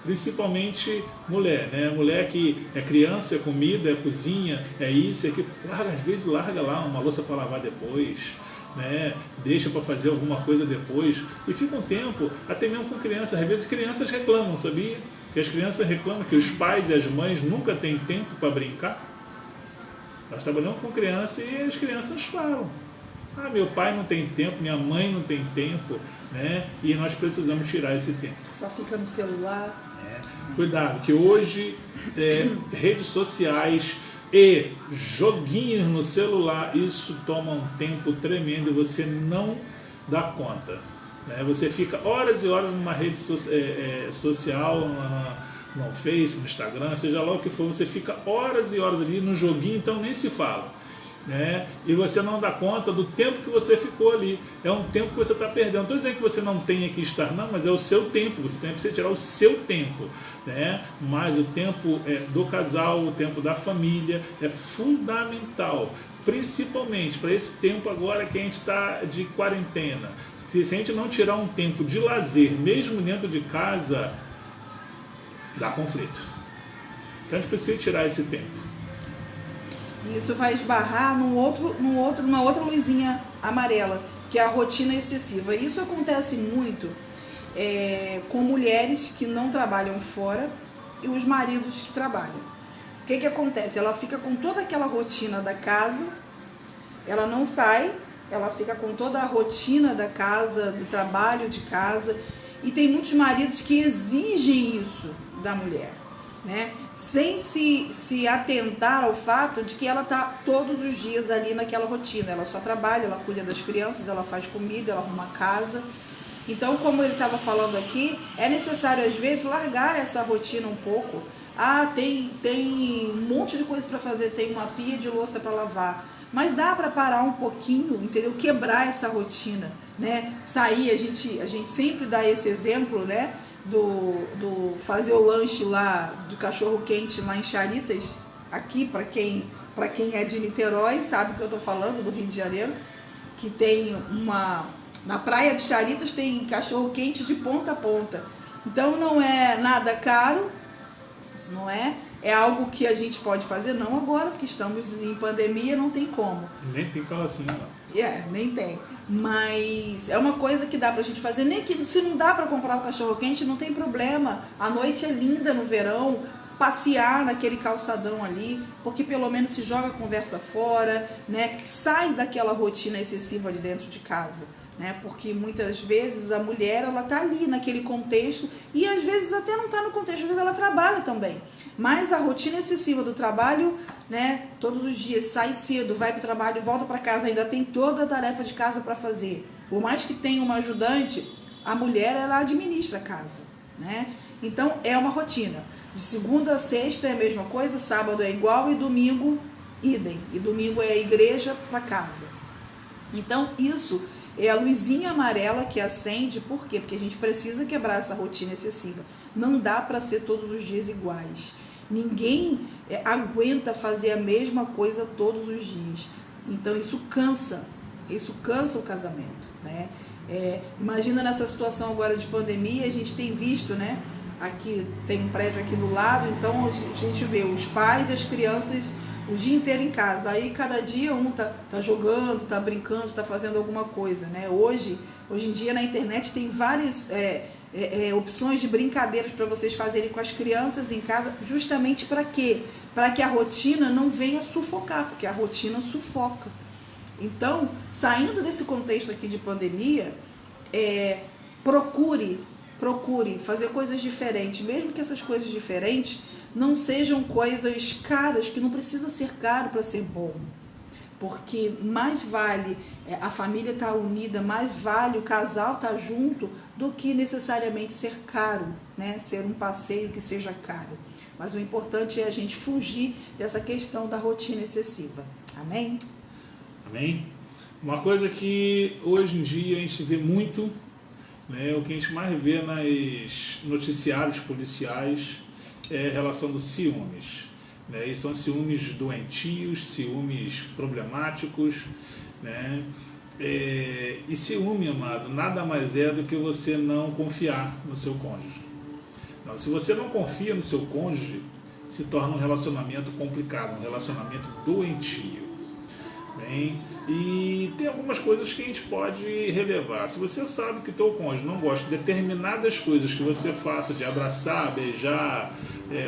Principalmente mulher, né? Mulher que é criança, é comida, é cozinha, é isso, é aquilo. Às vezes larga lá uma louça para lavar depois, né? Deixa para fazer alguma coisa depois. E fica um tempo, até mesmo com crianças. Às vezes crianças reclamam, sabia? Que as crianças reclamam que os pais e as mães nunca têm tempo para brincar. Nós trabalhamos com criança e as crianças falam: ah, meu pai não tem tempo, minha mãe não tem tempo, né? E nós precisamos tirar esse tempo. Só fica no celular. Cuidado, que hoje redes sociais e joguinhos no celular, isso toma um tempo tremendo e você não dá conta, né? Você fica horas e horas numa rede social, no Face, no Instagram, seja lá o que for, você fica horas e horas ali no joguinho, então nem se fala, né? E você não dá conta do tempo que você ficou ali. É um tempo que você está perdendo. Não estou dizendo que você não tenha que estar, não, mas é o seu tempo. Você tem que tirar o seu tempo, né? Mas o tempo do casal, o tempo da família é fundamental, principalmente para esse tempo agora que a gente está de quarentena. Se a gente não tirar um tempo de lazer, mesmo dentro de casa, dá conflito. Então a gente precisa tirar esse tempo. Isso vai esbarrar numa outra luzinha amarela, que é a rotina excessiva. Isso acontece muito com mulheres que não trabalham fora e os maridos que trabalham. O que acontece? Ela fica com toda aquela rotina da casa, ela não sai, ela fica com toda a rotina da casa, do trabalho de casa, e tem muitos maridos que exigem isso da mulher, né? Sem se atentar ao fato de que ela está todos os dias ali naquela rotina. Ela só trabalha, ela cuida das crianças, ela faz comida, ela arruma a casa. Então, como ele estava falando aqui, é necessário às vezes largar essa rotina um pouco. Ah, tem um monte de coisa para fazer, tem uma pia de louça para lavar. Mas dá para parar um pouquinho, entendeu? Quebrar essa rotina, né? Sair, a gente sempre dá esse exemplo, né? Do fazer o lanche lá do cachorro quente lá em Charitas, aqui para quem é de Niterói sabe o que eu estou falando, do Rio de Janeiro, que tem na praia de Charitas tem cachorro quente de ponta a ponta. Então não é nada caro, não é? É algo que a gente pode fazer, não agora, porque estamos em pandemia, não tem como. Nem tem carrocinha lá. Nem tem. Mas é uma coisa que dá pra gente fazer. Nem que se não dá pra comprar o cachorro quente, não tem problema. A noite é linda no verão, passear naquele calçadão ali, porque pelo menos se joga a conversa fora, né? Sai daquela rotina excessiva ali dentro de casa, né? Porque muitas vezes a mulher, ela tá ali naquele contexto e às vezes até não tá no contexto, às vezes ela trabalha também. Mas a rotina excessiva do trabalho, né? Todos os dias sai cedo, vai pro trabalho, volta para casa, ainda tem toda a tarefa de casa para fazer. Por mais que tenha uma ajudante, a mulher, ela administra a casa, né? Então é uma rotina. De segunda a sexta é a mesma coisa, sábado é igual e domingo idem. E domingo é a igreja para casa. Então isso é a luzinha amarela que acende. Por quê? Porque a gente precisa quebrar essa rotina excessiva. Não dá para ser todos os dias iguais. Ninguém aguenta fazer a mesma coisa todos os dias. Então isso cansa o casamento, né? Imagina nessa situação agora de pandemia, a gente tem visto, né? Aqui tem um prédio aqui do lado, então a gente vê os pais e as crianças o dia inteiro em casa. Aí cada dia um tá jogando, tá brincando, tá fazendo alguma coisa, né? Hoje em dia na internet tem várias opções de brincadeiras para vocês fazerem com as crianças em casa, justamente para quê? Para que a rotina não venha sufocar, porque a rotina sufoca. Então, saindo desse contexto aqui de pandemia, procure fazer coisas diferentes, mesmo que essas coisas diferentes não sejam coisas caras, que não precisa ser caro para ser bom. Porque mais vale a família estar unida, mais vale o casal estar junto do que necessariamente ser caro, né? Ser um passeio que seja caro. Mas o importante é a gente fugir dessa questão da rotina excessiva. Amém? Amém? Uma coisa que hoje em dia a gente vê muito, né, o que a gente mais vê nos noticiários policiais é a relação dos ciúmes. né? E são ciúmes doentios, ciúmes problemáticos, né? E ciúme, amado, nada mais é do que você não confiar no seu cônjuge. Então, se você não confia no seu cônjuge, se torna um relacionamento complicado, um relacionamento doentio. Bem, e tem algumas coisas que a gente pode relevar. Se você sabe que o teu cônjuge não gosta de determinadas coisas que você faça, de abraçar, beijar,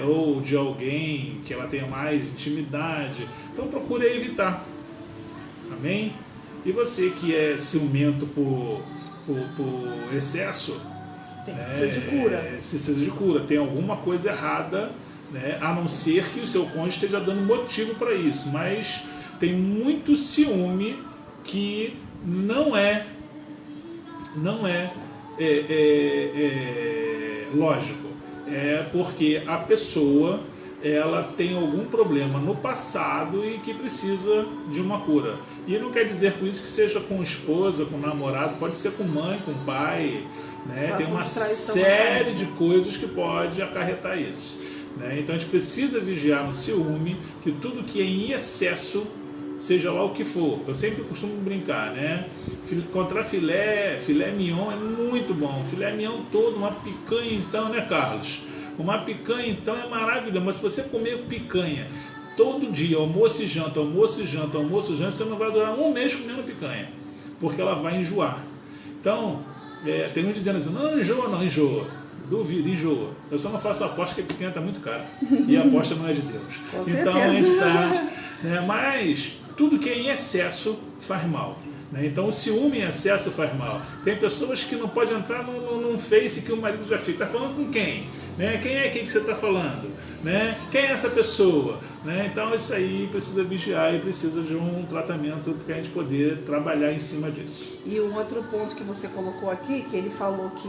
ou de alguém que ela tenha mais intimidade, então procure evitar. Amém? E você que é ciumento por excesso, precisa de cura. Precisa de cura. Tem alguma coisa errada, né? A não ser que o seu cônjuge esteja dando motivo para isso. Mas tem muito ciúme que não é lógico. É porque a pessoa ela tem algum problema no passado e que precisa de uma cura. E não quer dizer com isso que seja com esposa, com namorado, pode ser com mãe, com pai, né? Tem uma série de coisas que pode acarretar isso, né? Então a gente precisa vigiar no ciúme, que tudo que é em excesso, seja lá o que for, eu sempre costumo brincar, né? Contra filé mignon é muito bom, filé mignon todo, uma picanha então, né, Carlos? Uma picanha então é maravilhosa, mas se você comer picanha todo dia, almoço e janta, você não vai durar um mês comendo picanha, porque ela vai enjoar. Então, tem uns dizendo assim, não enjoa. Duvido, enjoa. Eu só não faço aposta porque a picanha está muito cara. E a aposta não é de Deus. Então a gente está... mas tudo que é em excesso faz mal. Né? Então o ciúme em excesso faz mal. Tem pessoas que não podem entrar num Face que o marido já fez. Está falando com quem? Né? Quem é quem que você está falando? Né? Quem é essa pessoa? Né? Então isso aí precisa vigiar e precisa de um tratamento para a gente poder trabalhar em cima disso. E um outro ponto que você colocou aqui, que ele falou que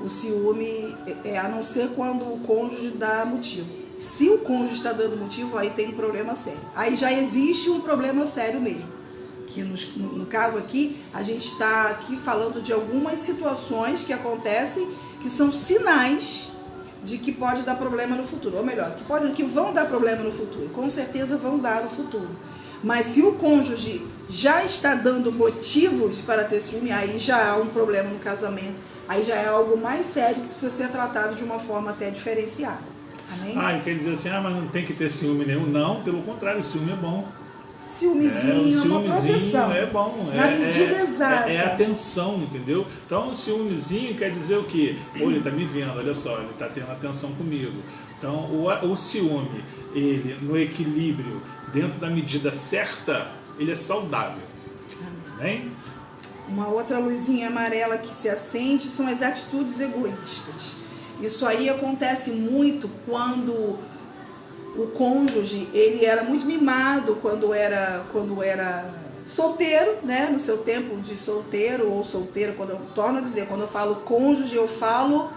o ciúme é a não ser quando o cônjuge dá motivo. Se o cônjuge está dando motivo, aí tem um problema sério. Aí já existe um problema sério mesmo. Que no caso aqui, a gente está aqui falando de algumas situações que acontecem que são sinais de que pode dar problema no futuro. Ou melhor, que vão dar problema no futuro. Com certeza vão dar no futuro. Mas se o cônjuge já está dando motivos para ter ciúme, aí já há um problema no casamento. Aí já é algo mais sério que precisa ser tratado de uma forma até diferenciada. Amém? E quer dizer assim, mas não tem que ter ciúme nenhum. Não, pelo contrário, ciúme é bom. Ciúmezinho, uma proteção. É bom. Na medida exata. É atenção, entendeu? Então, o ciúmezinho quer dizer o quê? Ele está me vendo, olha só, ele está tendo atenção comigo. Então, o ciúme, ele no equilíbrio, dentro da medida certa, ele é saudável. Amém? Uma outra luzinha amarela que se acende são as atitudes egoístas. Isso aí acontece muito quando o cônjuge, ele era muito mimado quando era solteiro, né? No seu tempo de solteiro ou solteira, torno a dizer, quando eu falo cônjuge, eu falo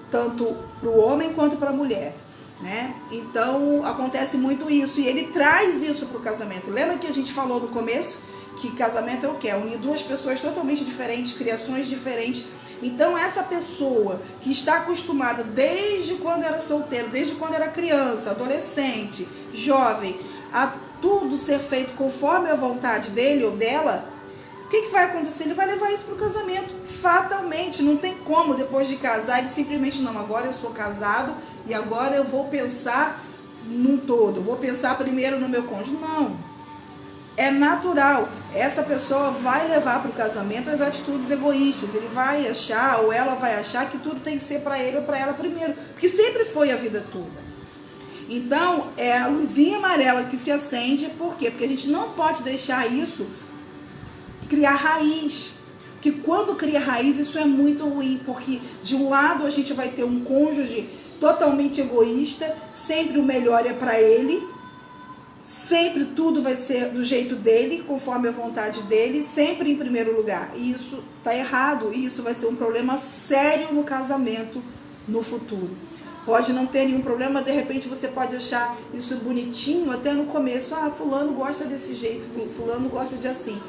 tanto para o homem quanto para a mulher, né? Então, acontece muito isso, e ele traz isso para o casamento. Lembra que a gente falou no começo que casamento é o quê? É unir duas pessoas totalmente diferentes, criações diferentes. Então essa pessoa que está acostumada desde quando era solteiro, desde quando era criança, adolescente, jovem, a tudo ser feito conforme a vontade dele ou dela, o que vai acontecer? Ele vai levar isso para o casamento, fatalmente. Não tem como, depois de casar, ele simplesmente, não, agora eu sou casado e agora eu vou pensar num todo, vou pensar primeiro no meu cônjuge. Não. É natural, essa pessoa vai levar para o casamento as atitudes egoístas, ele vai achar, ou ela vai achar que tudo tem que ser para ele ou para ela primeiro, porque sempre foi a vida toda. Então, é a luzinha amarela que se acende, por quê? Porque a gente não pode deixar isso criar raiz, porque quando cria raiz isso é muito ruim, porque de um lado a gente vai ter um cônjuge totalmente egoísta, sempre o melhor é para ele, sempre tudo vai ser do jeito dele, conforme a vontade dele, sempre em primeiro lugar. E isso está errado, e isso vai ser um problema sério no casamento no futuro. Pode não ter nenhum problema, de repente você pode achar isso bonitinho até no começo. Fulano gosta desse jeito, fulano gosta de assim,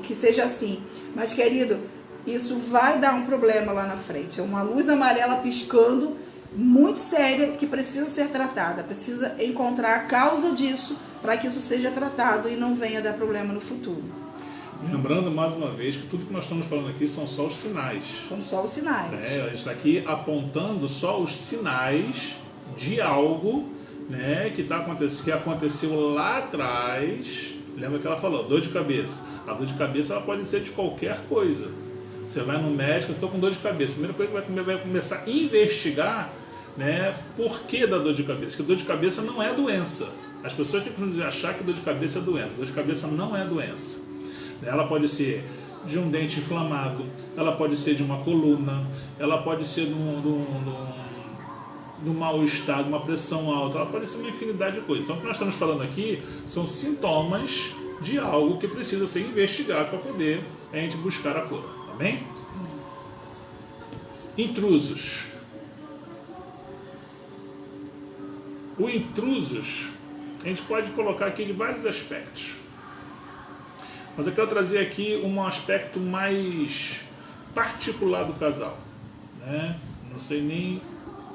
que seja assim. Mas, querido, isso vai dar um problema lá na frente. É uma luz amarela piscando muito séria que precisa ser tratada, precisa encontrar a causa disso para que isso seja tratado e não venha dar problema no futuro. Lembrando mais uma vez que tudo que nós estamos falando aqui são só os sinais. São só os sinais. A gente está aqui apontando só os sinais de algo, né, que aconteceu lá atrás. Lembra que ela falou, dor de cabeça. A dor de cabeça ela pode ser de qualquer coisa. Você vai no médico, você está com dor de cabeça. A primeira coisa que vai começar a investigar, né, por que da dor de cabeça. Porque dor de cabeça não é doença. As pessoas têm que achar que dor de cabeça é doença. Dor de cabeça não é doença. Ela pode ser de um dente inflamado, ela pode ser de uma coluna, ela pode ser de um mal-estar, de uma pressão alta, ela pode ser uma infinidade de coisas. Então, o que nós estamos falando aqui são sintomas de algo que precisa ser investigado para poder a gente buscar a cura, tá bem? Intrusos. O intrusos, a gente pode colocar aqui de vários aspectos. Mas eu quero trazer aqui um aspecto mais particular do casal, né? Não sei nem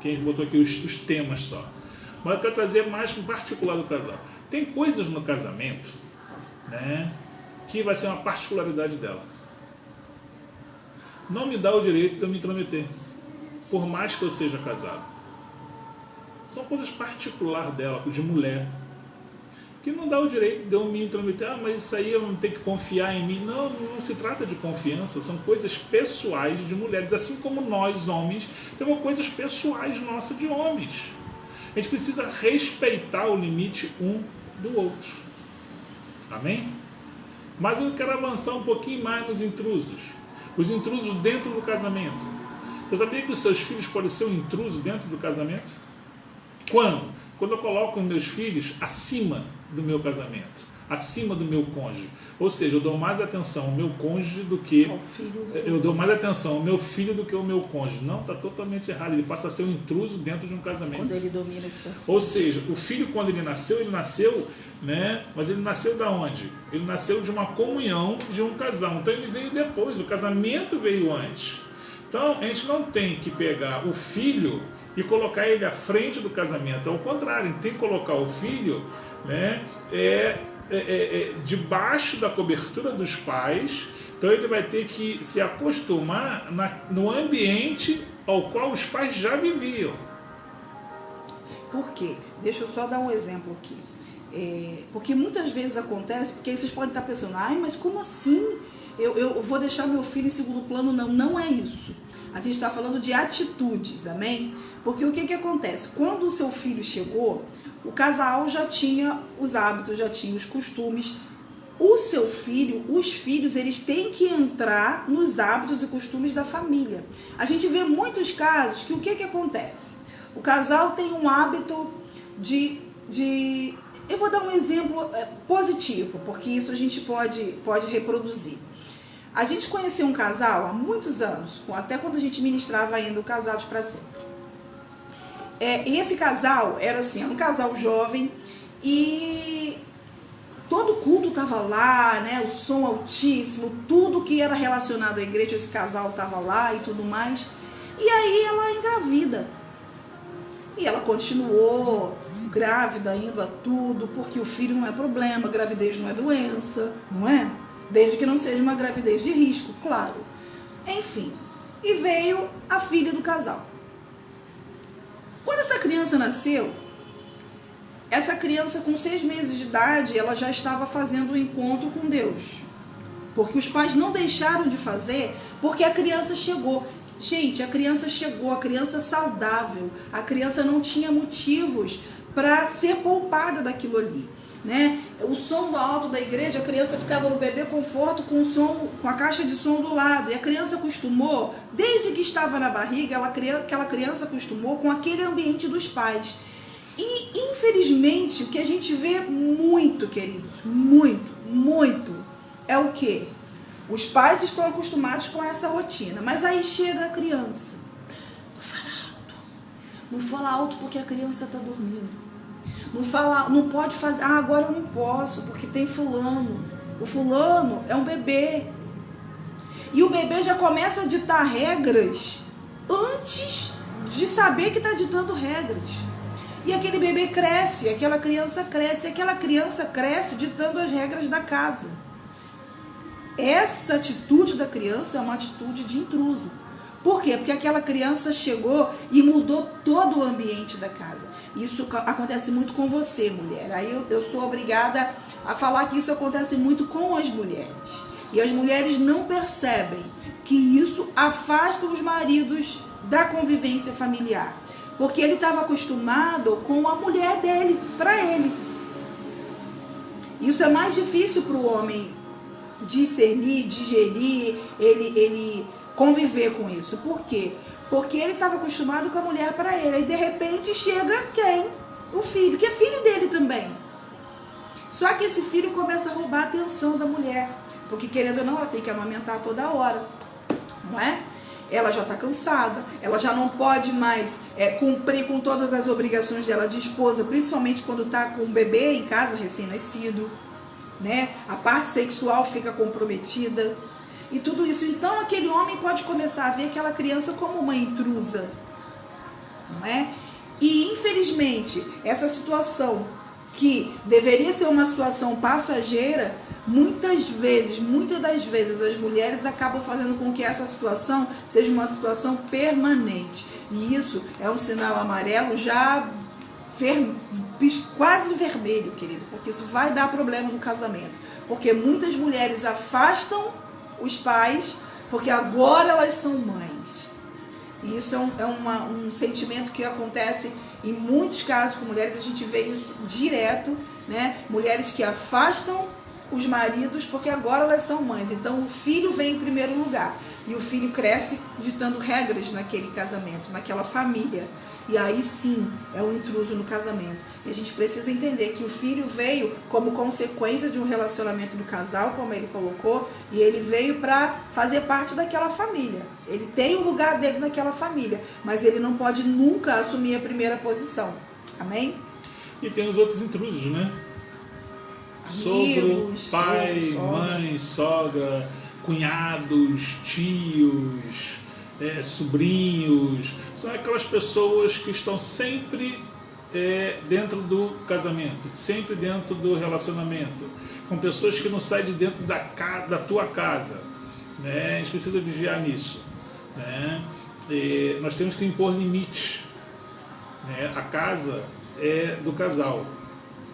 quem botou aqui os temas só. Mas eu quero trazer mais um particular do casal. Tem coisas no casamento, né, que vai ser uma particularidade dela. Não me dá o direito de eu me intrometer, por mais que eu seja casado. São coisas particulares dela, de mulher, que não dá o direito de eu me intrometer. Ah, mas isso aí eu não tenho que confiar em mim. Não, não se trata de confiança, são coisas pessoais de mulheres. Assim como nós, homens, temos coisas pessoais nossas de homens. A gente precisa respeitar o limite um do outro. Amém? Mas eu quero avançar um pouquinho mais nos intrusos. Os intrusos dentro do casamento. Você sabia que os seus filhos podem ser um intruso dentro do casamento? Quando? Quando eu coloco os meus filhos acima do meu casamento, acima do meu cônjuge. Ou seja, eu dou mais atenção ao meu cônjuge do que... Eu dou mais atenção ao meu filho do que ao meu cônjuge. Não, está totalmente errado. Ele passa a ser um intruso dentro de um casamento. Quando ele domina a situação. Ou seja, o filho, quando ele nasceu, né? Mas ele nasceu da onde? Ele nasceu de uma comunhão de um casal. Então ele veio depois, o casamento veio antes. Então a gente não tem que pegar o filho e colocar ele à frente do casamento. Ao contrário, a gente tem que colocar o filho, né, debaixo da cobertura dos pais. Então ele vai ter que se acostumar no ambiente ao qual os pais já viviam. Por quê? Deixa eu só dar um exemplo aqui. Porque muitas vezes acontece, porque aí vocês podem estar pensando, ai, mas como assim? Eu vou deixar meu filho em segundo plano? Não, não é isso. A gente está falando de atitudes, amém? Porque o que acontece? Quando o seu filho chegou, o casal já tinha os hábitos, já tinha os costumes. O seu filho, os filhos, eles têm que entrar nos hábitos e costumes da família. A gente vê muitos casos que o que acontece? O casal tem um hábito de eu vou dar um exemplo positivo, porque isso a gente pode reproduzir. A gente conheceu um casal há muitos anos, até quando a gente ministrava ainda o Casados para Sempre. E esse casal era assim, um casal jovem e todo culto estava lá, né? O som altíssimo, tudo que era relacionado à igreja, esse casal estava lá e tudo mais. E aí ela engravida. E ela continuou grávida, indo a tudo, porque o filho não é problema, gravidez não é doença, não é? Desde que não seja uma gravidez de risco, claro. Enfim, e veio a filha do casal. Quando essa criança nasceu, essa criança com 6 meses de idade, ela já estava fazendo um encontro com Deus. Porque os pais não deixaram de fazer, porque a criança chegou. Gente, a criança chegou, a criança saudável, a criança não tinha motivos para ser poupada daquilo ali, né? O som do alto da igreja, a criança ficava no bebê conforto com o som, com a caixa de som do lado, e a criança acostumou, desde que estava na barriga, aquela criança acostumou com aquele ambiente dos pais. E infelizmente o que a gente vê muito, queridos, muito, é o quê? Os pais estão acostumados com essa rotina, mas aí chega a criança. Não fala alto porque a criança está dormindo. Não pode fazer, agora eu não posso porque tem fulano. O fulano é um bebê. E o bebê já começa a ditar regras antes de saber que está ditando regras. E aquele bebê cresce, aquela criança cresce ditando as regras da casa. Essa atitude da criança é uma atitude de intruso. Por quê? Porque aquela criança chegou e mudou todo o ambiente da casa. Isso acontece muito com você, mulher. Aí eu sou obrigada a falar que isso acontece muito com as mulheres. E as mulheres não percebem que isso afasta os maridos da convivência familiar. Porque ele estava acostumado com a mulher dele, para ele. Isso é mais difícil para o homem discernir, digerir, ele conviver com isso. Por quê? Porque ele estava acostumado com a mulher para ele. Aí de repente chega quem? O filho, que é filho dele também. Só que esse filho começa a roubar a atenção da mulher. Porque querendo ou não, ela tem que amamentar toda hora. Não é? Ela já está cansada, ela já não pode mais cumprir com todas as obrigações dela de esposa, principalmente quando está com um bebê em casa, recém-nascido, né? A parte sexual fica comprometida e tudo isso. Então aquele homem pode começar a ver aquela criança como uma intrusa, não é? E infelizmente essa situação, que deveria ser uma situação passageira, muitas das vezes as mulheres acabam fazendo com que essa situação seja uma situação permanente. E isso é um sinal amarelo já quase vermelho, querido, porque isso vai dar problema no casamento. Porque muitas mulheres afastam os pais porque agora elas são mães. E isso é um sentimento que acontece em muitos casos com mulheres. A gente vê isso direto, né? Mulheres que afastam os maridos porque agora elas são mães. Então o filho vem em primeiro lugar. E o filho cresce ditando regras naquele casamento, naquela família. E aí sim é um intruso no casamento. E a gente precisa entender que o filho veio como consequência de um relacionamento do casal, como ele colocou, e ele veio para fazer parte daquela família. Ele tem o lugar dele naquela família, mas ele não pode nunca assumir a primeira posição. Amém? E tem os outros intrusos, né? Sogro, pai, mãe, sogra, cunhados, tios, sobrinhos. São aquelas pessoas que estão sempre dentro do casamento, sempre dentro do relacionamento. São pessoas que não saem de dentro da tua casa, né? A gente precisa vigiar nisso, né? Nós temos que impor limites, né? A casa é do casal,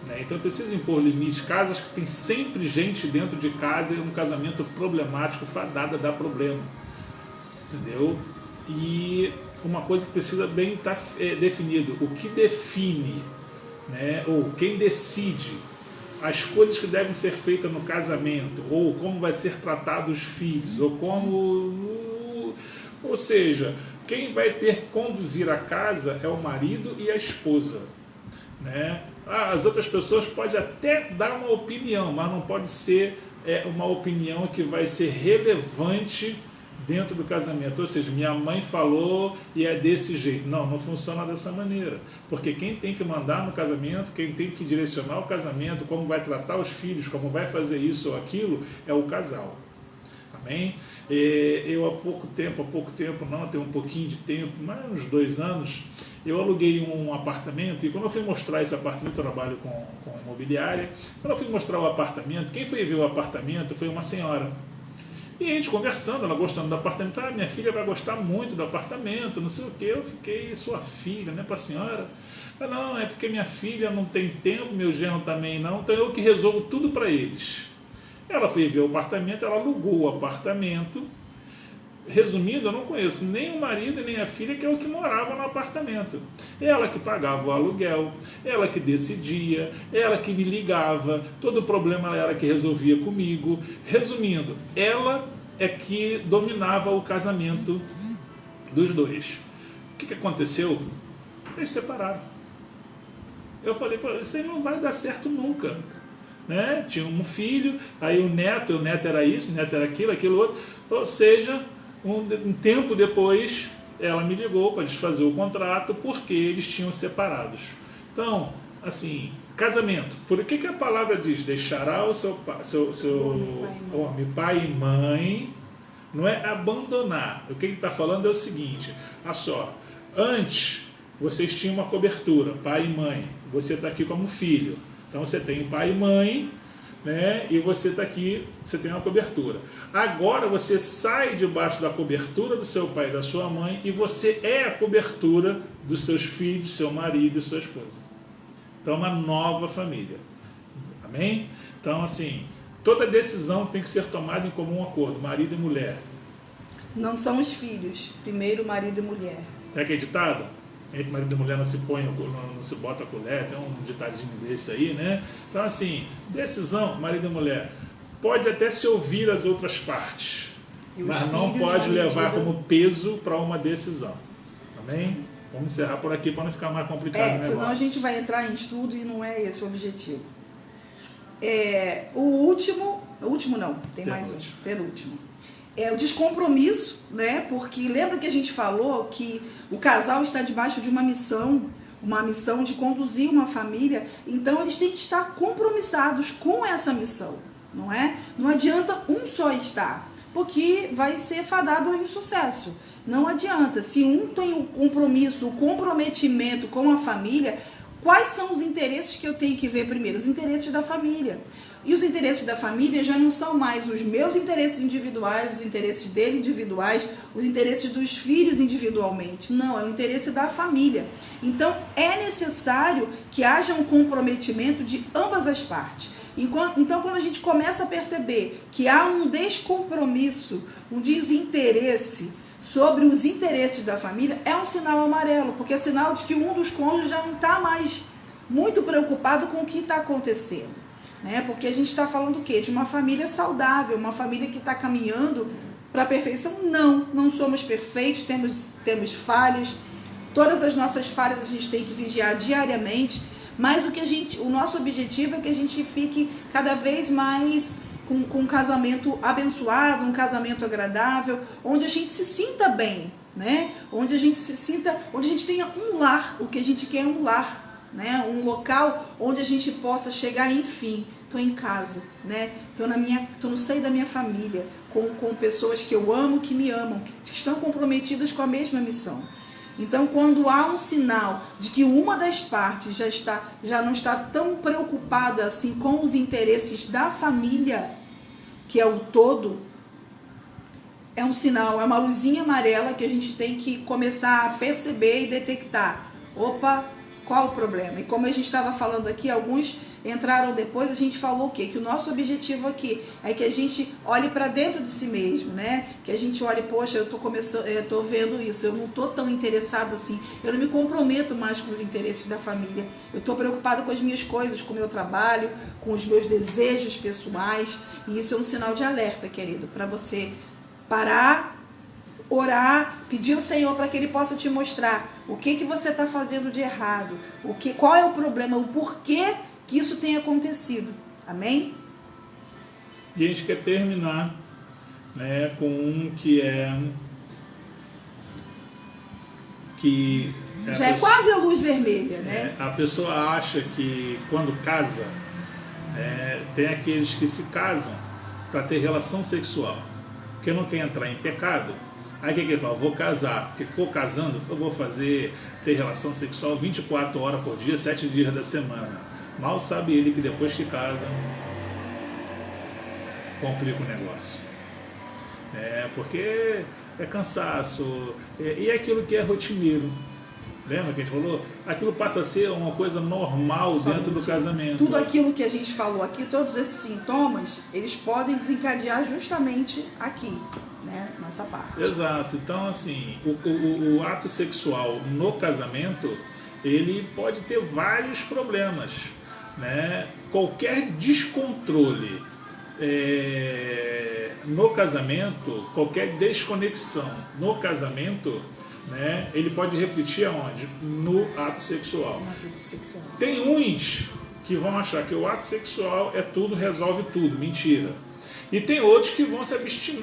né? Então precisa impor limites. Casas que tem sempre gente dentro de casa é um casamento problemático, fadado a dar problema, entendeu? E uma coisa que precisa bem estar definido: o que define, né, ou quem decide as coisas que devem ser feitas no casamento, ou como vai ser tratado os filhos, ou seja, quem vai ter que conduzir a casa é o marido e a esposa, né? As outras pessoas podem até dar uma opinião, mas não pode ser uma opinião que vai ser relevante dentro do casamento. Ou seja, minha mãe falou e é desse jeito. Não, não funciona dessa maneira. Porque quem tem que mandar no casamento, quem tem que direcionar o casamento, como vai tratar os filhos, como vai fazer isso ou aquilo, é o casal. Amém? Eu há pouco tempo não, tem um pouquinho de tempo, mais uns 2 anos, eu aluguei um apartamento, e quando eu fui mostrar esse apartamento, eu trabalho com imobiliária, quando eu fui mostrar o apartamento, quem foi ver o apartamento foi uma senhora. E a gente conversando, ela gostando do apartamento, minha filha vai gostar muito do apartamento, não sei o que. Eu fiquei, sua filha, né, para a senhora? Não, é porque minha filha não tem tempo, meu genro também não, então eu que resolvo tudo para eles. Ela foi ver o apartamento, ela alugou o apartamento. Resumindo, eu não conheço nem o marido nem a filha, que é o que morava no apartamento. Ela que pagava o aluguel, ela que decidia, ela que me ligava, todo o problema era ela que resolvia comigo. Resumindo, ela é que dominava o casamento dos dois. O que aconteceu? Eles se separaram. Eu falei, isso aí não vai dar certo nunca, né? Tinha um filho, aí o neto era isso, o neto era aquilo outro, ou seja, um tempo depois ela me ligou para desfazer o contrato porque eles tinham separados. Então, assim, casamento, por que a palavra diz deixará o seu homem, pai e mãe? Não é abandonar. O que ele está falando é o seguinte: olha só, Antes, vocês tinham uma cobertura, pai e mãe. Você está aqui como filho. Então você tem pai e mãe, né? E você está aqui, você tem uma cobertura. Agora você sai debaixo da cobertura do seu pai e da sua mãe e você é a cobertura dos seus filhos, seu marido e sua esposa. Então é uma nova família. Amém? Então, assim, toda decisão tem que ser tomada em comum acordo, marido e mulher. Não são os filhos, primeiro marido e mulher. Tem aquele ditado? Entre marido e mulher não se põe, não se bota a colher, tem um ditadinho desse aí, né? Então, assim, decisão, marido e mulher, pode até se ouvir as outras partes, mas não pode levar como peso para uma decisão. Amém? Vamos encerrar por aqui para não ficar mais complicado o negócio. Senão a gente vai entrar em estudo e não é esse o objetivo. O último não, tem mais um, penúltimo. É o descompromisso, né? Porque lembra que a gente falou que o casal está debaixo de uma missão de conduzir uma família, então eles têm que estar compromissados com essa missão, não é? Não adianta um só estar, porque vai ser fadado ao insucesso. Não adianta. Se um tem o compromisso, o comprometimento com a família, quais são os interesses que eu tenho que ver primeiro? Os interesses da família. E os interesses da família já não são mais os meus interesses individuais, os interesses dele individuais, os interesses dos filhos individualmente. Não, é o interesse da família. Então, é necessário que haja um comprometimento de ambas as partes. Então, quando a gente começa a perceber que há um descompromisso, um desinteresse sobre os interesses da família, é um sinal amarelo, porque é sinal de que um dos cônjuges já não está mais muito preocupado com o que está acontecendo, né? Porque a gente está falando o quê? De uma família saudável, uma família que está caminhando para a perfeição. Não somos perfeitos, temos falhas, todas as nossas falhas a gente tem que vigiar diariamente, mas o nosso objetivo é que a gente fique cada vez mais com um casamento abençoado, um casamento agradável, onde a gente se sinta bem, né? Onde a gente tenha um lar. O que a gente quer é um lar, né? Um local onde a gente possa chegar, enfim, estou em casa, né? Estou no seio da minha família, com pessoas que eu amo, que me amam, que estão comprometidas com a mesma missão. Então, quando há um sinal de que uma das partes já não está tão preocupada assim com os interesses da família, que é o todo, é um sinal, é uma luzinha amarela que a gente tem que começar a perceber e detectar. Opa, qual o problema? E como a gente estava falando aqui, alguns entraram depois, a gente falou o quê? Que o nosso objetivo aqui é que a gente olhe para dentro de si mesmo, né? Que a gente olhe, poxa, eu tô vendo isso, eu não estou tão interessado assim, eu não me comprometo mais com os interesses da família, eu estou preocupado com as minhas coisas, com o meu trabalho, com os meus desejos pessoais, e isso é um sinal de alerta, querido, para você parar, orar, pedir ao Senhor para que Ele possa te mostrar o que você está fazendo de errado, qual é o problema, o porquê que isso tenha acontecido. Amém? E a gente quer terminar, né, com um que já é quase a luz vermelha, né? A pessoa acha que quando casa, tem aqueles que se casam para ter relação sexual, porque não quer entrar em pecado. Aí o que ele fala? Vou casar, porque ficou casando, eu vou ter relação sexual 24 horas por dia, 7 dias da semana. Mal sabe ele que depois que casam, complica o negócio. Porque é cansaço, e é aquilo que é rotineiro. Lembra que a gente falou? Aquilo passa a ser uma coisa normal dentro do casamento. Tudo aquilo que a gente falou aqui, todos esses sintomas, eles podem desencadear justamente aqui, né? Nessa parte. Exato. Então, assim, o ato sexual no casamento, ele pode ter vários problemas, né? Qualquer descontrole no casamento, qualquer desconexão no casamento, né, ele pode refletir aonde? No ato sexual. Tem uns que vão achar que o ato sexual é tudo, resolve tudo. Mentira. E tem outros que vão se abster.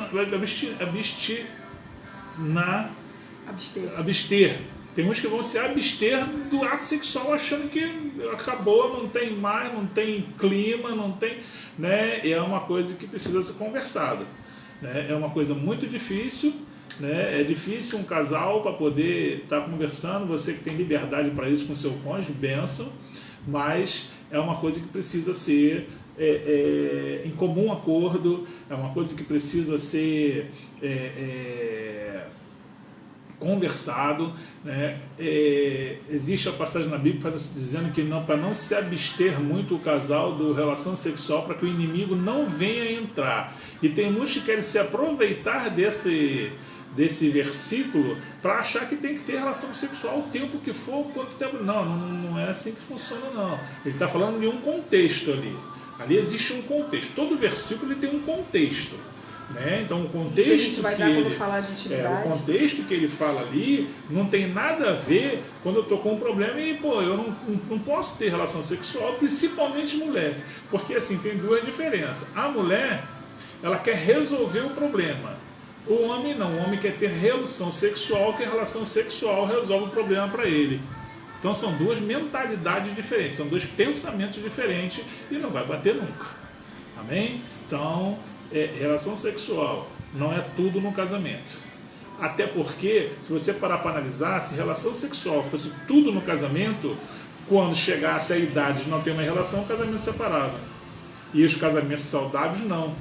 Tem uns que vão se abster do ato sexual achando que acabou, não tem mais, não tem clima, não tem, né? É uma coisa que precisa ser conversada, né? É uma coisa muito difícil, né? É difícil um casal para poder estar conversando, você que tem liberdade para isso com seu cônjuge, bênção, mas é uma coisa que precisa ser em comum acordo, é uma coisa que precisa ser conversado, né? Existe a passagem na Bíblia dizendo que para não se abster muito o casal do relação sexual, para que o inimigo não venha entrar. E tem muitos que querem se aproveitar desse versículo para achar que tem que ter relação sexual o tempo que for, quanto tempo. Não é assim que funciona, não. Ele está falando de um contexto ali. Ali existe um contexto. Todo versículo ele tem um contexto. Né? Então o contexto a gente vai dar quando falar de intimidade. O contexto que ele fala ali não tem nada a ver quando eu estou com um problema e eu não posso ter relação sexual, principalmente mulher, porque assim tem duas diferenças. A mulher, ela quer resolver o problema, o homem não. O homem quer ter relação sexual, que a relação sexual resolve o problema para ele. Então são duas mentalidades diferentes, são dois pensamentos diferentes e não vai bater nunca. Amém? Então relação sexual não é tudo no casamento. Até porque, se você parar para analisar, se relação sexual fosse tudo no casamento, quando chegasse a idade de não ter uma relação, o casamento separava. E os casamentos saudáveis não.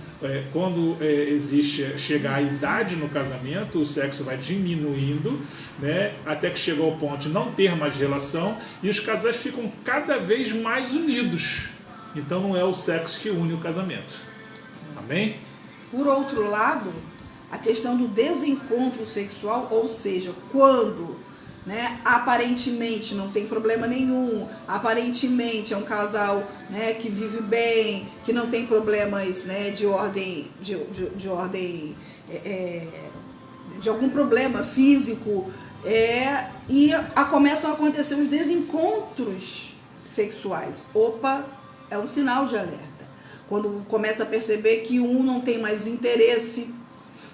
Quando chegar a idade no casamento, o sexo vai diminuindo, né, até que chegou ao ponto de não ter mais relação, e os casais ficam cada vez mais unidos. Então não é o sexo que une o casamento. Amém? Por outro lado, a questão do desencontro sexual, ou seja, quando, né, aparentemente não tem problema nenhum, aparentemente é um casal, né, que vive bem, que não tem problemas, né, de ordem de algum problema físico, e começam a acontecer os desencontros sexuais. Opa, é um sinal de alerta. Quando começa a perceber que um não tem mais interesse,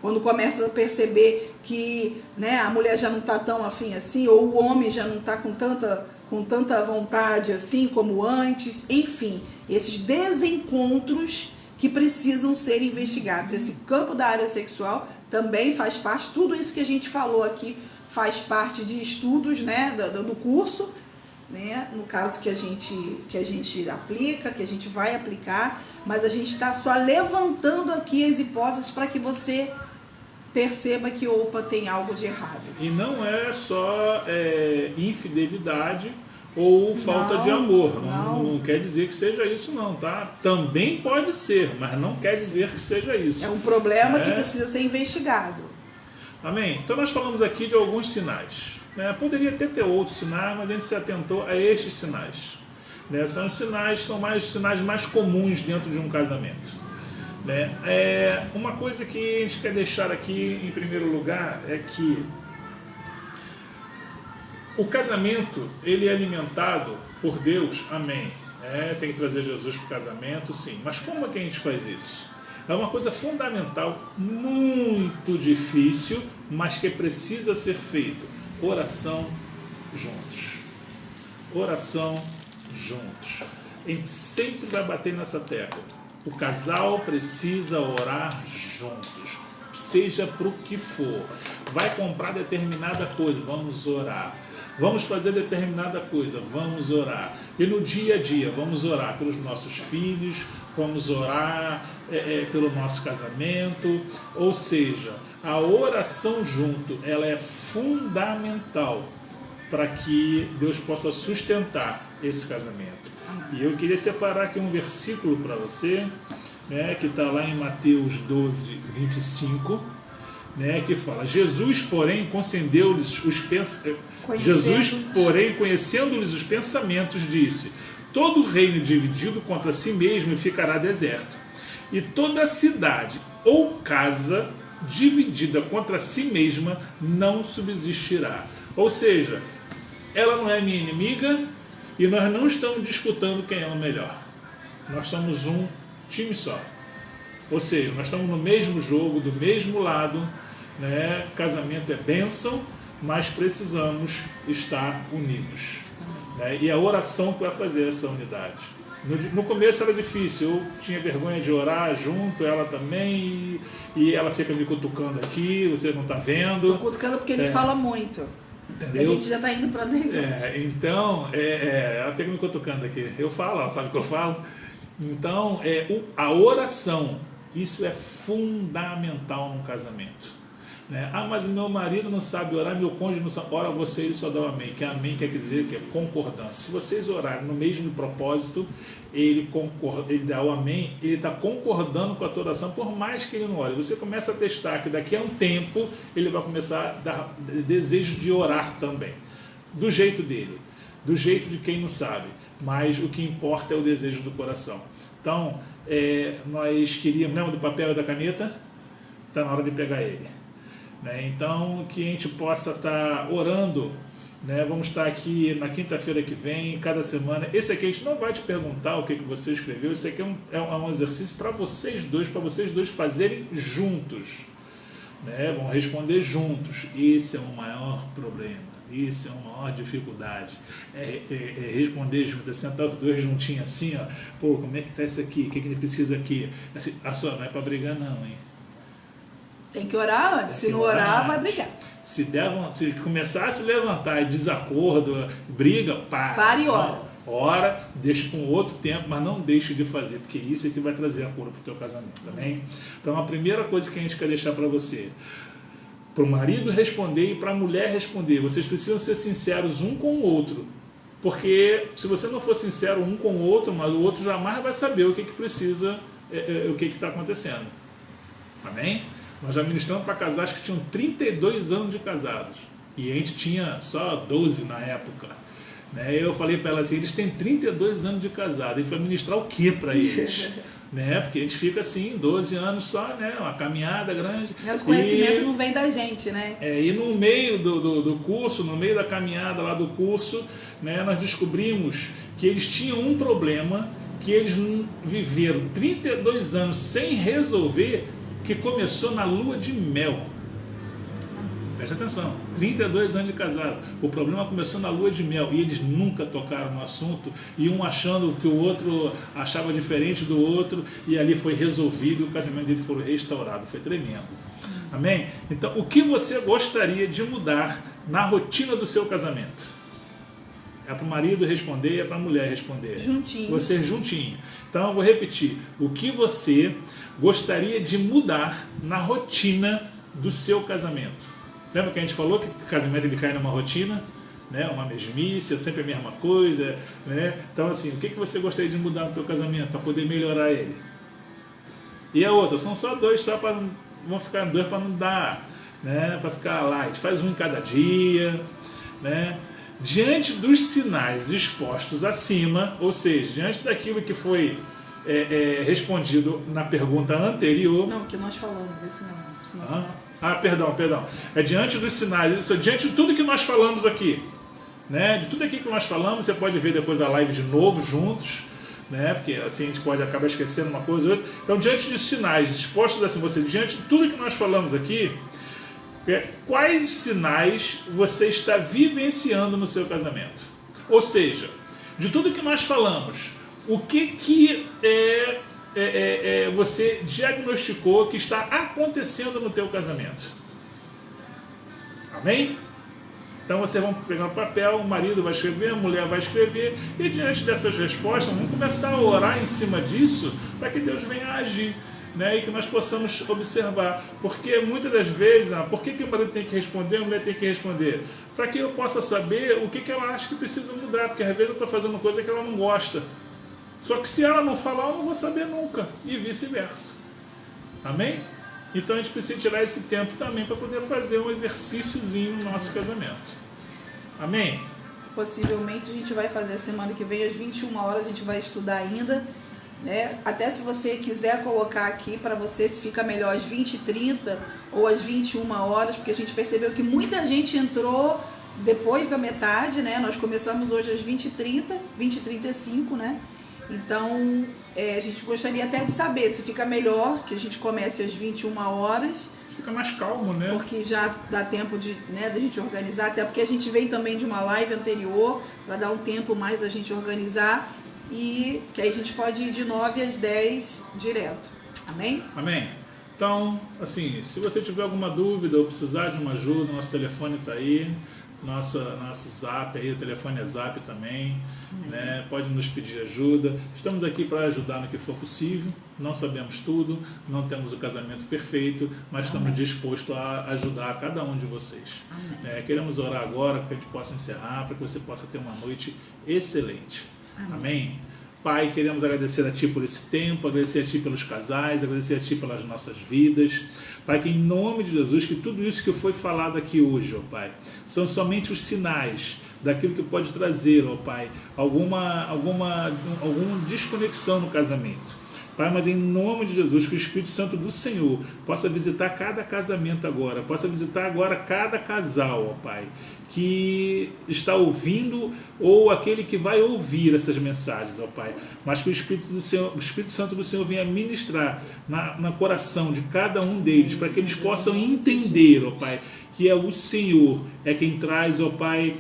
quando começa a perceber que, né, a mulher já não está tão afim assim, ou o homem já não está com tanta vontade assim como antes, enfim, esses desencontros que precisam ser investigados. Esse campo da área sexual também faz parte, tudo isso que a gente falou aqui faz parte de estudos, né, do curso, né, no caso que a gente aplica, que a gente vai aplicar, mas a gente está só levantando aqui as hipóteses para que você perceba que tem algo de errado. E não é só infidelidade ou falta de amor, não quer dizer que seja isso não, tá? Também pode ser, mas não quer dizer que seja isso. É um problema que precisa ser investigado. Amém? Então nós falamos aqui de alguns sinais. Poderia até ter outros sinais, mas a gente se atentou a estes sinais. São os sinais mais comuns dentro de um casamento. Uma coisa que a gente quer deixar aqui em primeiro lugar é que o casamento ele é alimentado por Deus, amém. Tem que trazer Jesus para o casamento, sim. Mas como é que a gente faz isso? É uma coisa fundamental, muito difícil, mas que precisa ser feito. Oração juntos. Oração juntos. A gente sempre vai bater nessa tecla. O casal precisa orar juntos. Seja para o que for. Vai comprar determinada coisa, vamos orar. Vamos fazer determinada coisa, vamos orar. E no dia a dia, vamos orar pelos nossos filhos, vamos orar pelo nosso casamento. Ou seja, a oração junto, ela é fundamental para que Deus possa sustentar esse casamento. E eu queria separar aqui um versículo para você, que está lá em Mateus 12, 25, que fala: Jesus, porém, conhecendo-lhes os pensamentos, disse: todo reino dividido contra si mesmo ficará deserto, e toda cidade ou casa dividida contra si mesma não subsistirá. Ou seja, ela não é minha inimiga e nós não estamos disputando quem é o melhor. Nós somos um time só. Ou seja, nós estamos no mesmo jogo, do mesmo lado, Casamento é bênção, mas precisamos estar unidos. E a oração que vai fazer essa unidade. No começo era difícil, eu tinha vergonha de orar junto, ela também, e ela fica me cutucando aqui, você não está vendo. Tô cutucando porque ele fala muito. Entendeu? A gente já está indo para 10 anos. Então, ela fica me cutucando aqui. Eu falo, ela sabe o que eu falo. Então, a oração, isso é fundamental num casamento. Né? Ah, mas meu marido não sabe orar, meu cônjuge não sabe. Ora você, ele só dá um amém. Que amém quer dizer que é concordância. Se vocês orarem no mesmo propósito, ele dá o amém, ele está concordando com a tua oração, por mais que ele não ore. Você começa a testar que daqui a um tempo ele vai começar a dar desejo de orar também. Do jeito dele, do jeito de quem não sabe. Mas o que importa é o desejo do coração. Então, nós queríamos, lembra do papel e da caneta? Está na hora de pegar ele. Né? Então, que a gente possa estar orando, né? Vamos estar aqui na quinta-feira que vem, cada semana. Esse aqui a gente não vai te perguntar o que você escreveu, esse aqui é um exercício para vocês dois fazerem juntos. Né? Vão responder juntos. Esse é o maior problema, isso é a maior dificuldade. Responder junto, sentar os dois juntinhos assim, ó. Pô, como é que tá isso aqui? O que ele precisa aqui? Assim, só não é para brigar não, hein? Tem que orar antes, se não orar, vai brigar. Se começar a se levantar de desacordo, briga, para e ora. Ora, deixa com outro tempo, mas não deixe de fazer, porque isso é que vai trazer a cura para o teu casamento, também. Então, a primeira coisa que a gente quer deixar para você, para o marido responder e para a mulher responder, vocês precisam ser sinceros um com o outro, porque se você não for sincero um com o outro, mas o outro jamais vai saber o que precisa, o que está acontecendo. Amém? Nós já ministramos para casais que tinham 32 anos de casados. E a gente tinha só 12 na época. Né? Eu falei para ela assim, eles têm 32 anos de casado. A gente vai ministrar o que para eles? Né? Porque a gente fica assim, 12 anos só, né? Uma caminhada grande. Mas o conhecimento não vem da gente, né? E no meio do curso, no meio da caminhada lá do curso, né, nós descobrimos que eles tinham um problema, que eles viveram 32 anos sem resolver, que começou na lua de mel. Presta atenção, 32 anos de casado. O problema começou na lua de mel e eles nunca tocaram no assunto, e um achando que o outro achava diferente do outro, e ali foi resolvido e o casamento dele foi restaurado. Foi tremendo. Amém? Então, o que você gostaria de mudar na rotina do seu casamento? É para o marido responder, é para a mulher responder. Juntinho. Você juntinho. Então, eu vou repetir. O que você gostaria de mudar na rotina do seu casamento? Lembra que a gente falou que o casamento ele cai numa rotina? Né? Uma mesmice, é sempre a mesma coisa. Né? Então, assim, o que você gostaria de mudar no seu casamento para poder melhorar ele? E a outra, são só dois, só para vão ficar dois para não dar, né? Para ficar light. Faz um em cada dia, né? Diante dos sinais expostos acima, ou seja, diante daquilo que foi respondido na pergunta anterior... Não, que nós falamos desse não. Perdão. É diante dos sinais, diante de tudo que nós falamos aqui, né? De tudo aqui que nós falamos, você pode ver depois a live de novo juntos, né? Porque assim a gente pode acabar esquecendo uma coisa ou outra. Então, diante dos sinais expostos assim, diante de tudo que nós falamos aqui, quais sinais você está vivenciando no seu casamento? Ou seja, de tudo que nós falamos, o que você diagnosticou que está acontecendo no teu casamento? Amém? Então vocês vão pegar um papel, o marido vai escrever, a mulher vai escrever, e diante dessas respostas, vamos começar a orar em cima disso, para que Deus venha agir. Né, e que nós possamos observar, porque muitas das vezes, por que o marido tem que responder, a mulher tem que responder? Para que eu possa saber o que ela acha que precisa mudar, porque às vezes eu estou fazendo coisa que ela não gosta. Só que se ela não falar, eu não vou saber nunca, e vice-versa. Amém? Então a gente precisa tirar esse tempo também para poder fazer um exercíciozinho no nosso casamento. Amém? Possivelmente a gente vai fazer a semana que vem às 21 horas, a gente vai estudar ainda. Né? Até se você quiser colocar aqui para você se fica melhor às 20h30 ou às 21 horas, porque a gente percebeu que muita gente entrou depois da metade, né? Nós começamos hoje às 20h30, 20h35, né? Então a gente gostaria até de saber se fica melhor que a gente comece às 21 horas. Fica mais calmo, né? Porque já dá tempo de a gente organizar, até porque a gente vem também de uma live anterior, para dar um tempo mais da gente organizar. e que aí a gente pode ir de 9 às 10 direto. Amém? Amém. Então, assim, se você tiver alguma dúvida ou precisar de uma ajuda, nosso telefone está aí, nosso zap aí, o telefone é zap também, né? Pode nos pedir ajuda. Estamos aqui para ajudar no que for possível. Não sabemos tudo, não temos o casamento perfeito, mas estamos dispostos a ajudar cada um de vocês. Queremos orar agora para que a gente possa encerrar, para que você possa ter uma noite excelente. Amém? Pai, queremos agradecer a Ti por esse tempo, agradecer a Ti pelos casais, agradecer a Ti pelas nossas vidas. Pai, que em nome de Jesus, que tudo isso que foi falado aqui hoje, ó Pai, são somente os sinais daquilo que pode trazer, ó Pai, alguma desconexão no casamento. Pai, mas em nome de Jesus, que o Espírito Santo do Senhor possa visitar cada casamento agora, possa visitar agora cada casal, ó Pai, que está ouvindo ou aquele que vai ouvir essas mensagens, ó Pai, mas que o Espírito Santo do Senhor venha ministrar no coração de cada um deles, para que eles possam entender, ó Pai, que é o Senhor, é quem traz, ó Pai,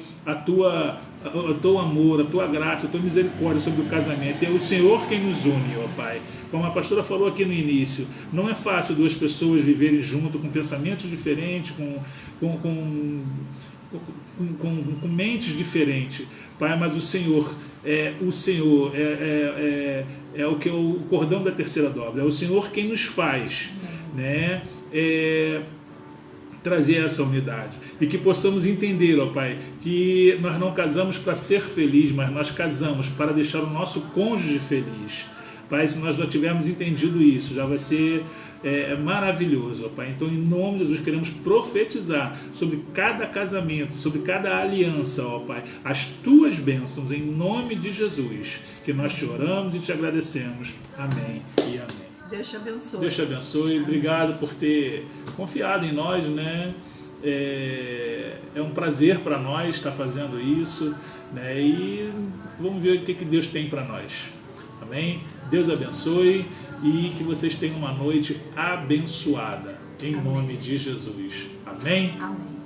o teu amor, a tua graça, a tua misericórdia sobre o casamento. É o Senhor quem nos une, ó Pai. Como a pastora falou aqui no início, não é fácil duas pessoas viverem junto com pensamentos diferentes, com mentes diferentes, Pai, mas o Senhor é o que é o cordão da terceira dobra. É o Senhor quem nos faz, né? Trazer essa unidade e que possamos entender, ó Pai, que nós não casamos para ser feliz, mas nós casamos para deixar o nosso cônjuge feliz. Pai, se nós já tivermos entendido isso, já vai ser maravilhoso, ó Pai. Então, em nome de Jesus, queremos profetizar sobre cada casamento, sobre cada aliança, ó Pai, as Tuas bênçãos, em nome de Jesus, que nós te oramos e te agradecemos. Amém e amém. Deus te abençoe. Deus te abençoe. Amém. Obrigado por ter confiado em nós, né? É um prazer para nós estar fazendo isso, né? E vamos ver o que Deus tem para nós. Amém? Deus abençoe e que vocês tenham uma noite abençoada. Em nome de Jesus. Amém? Amém.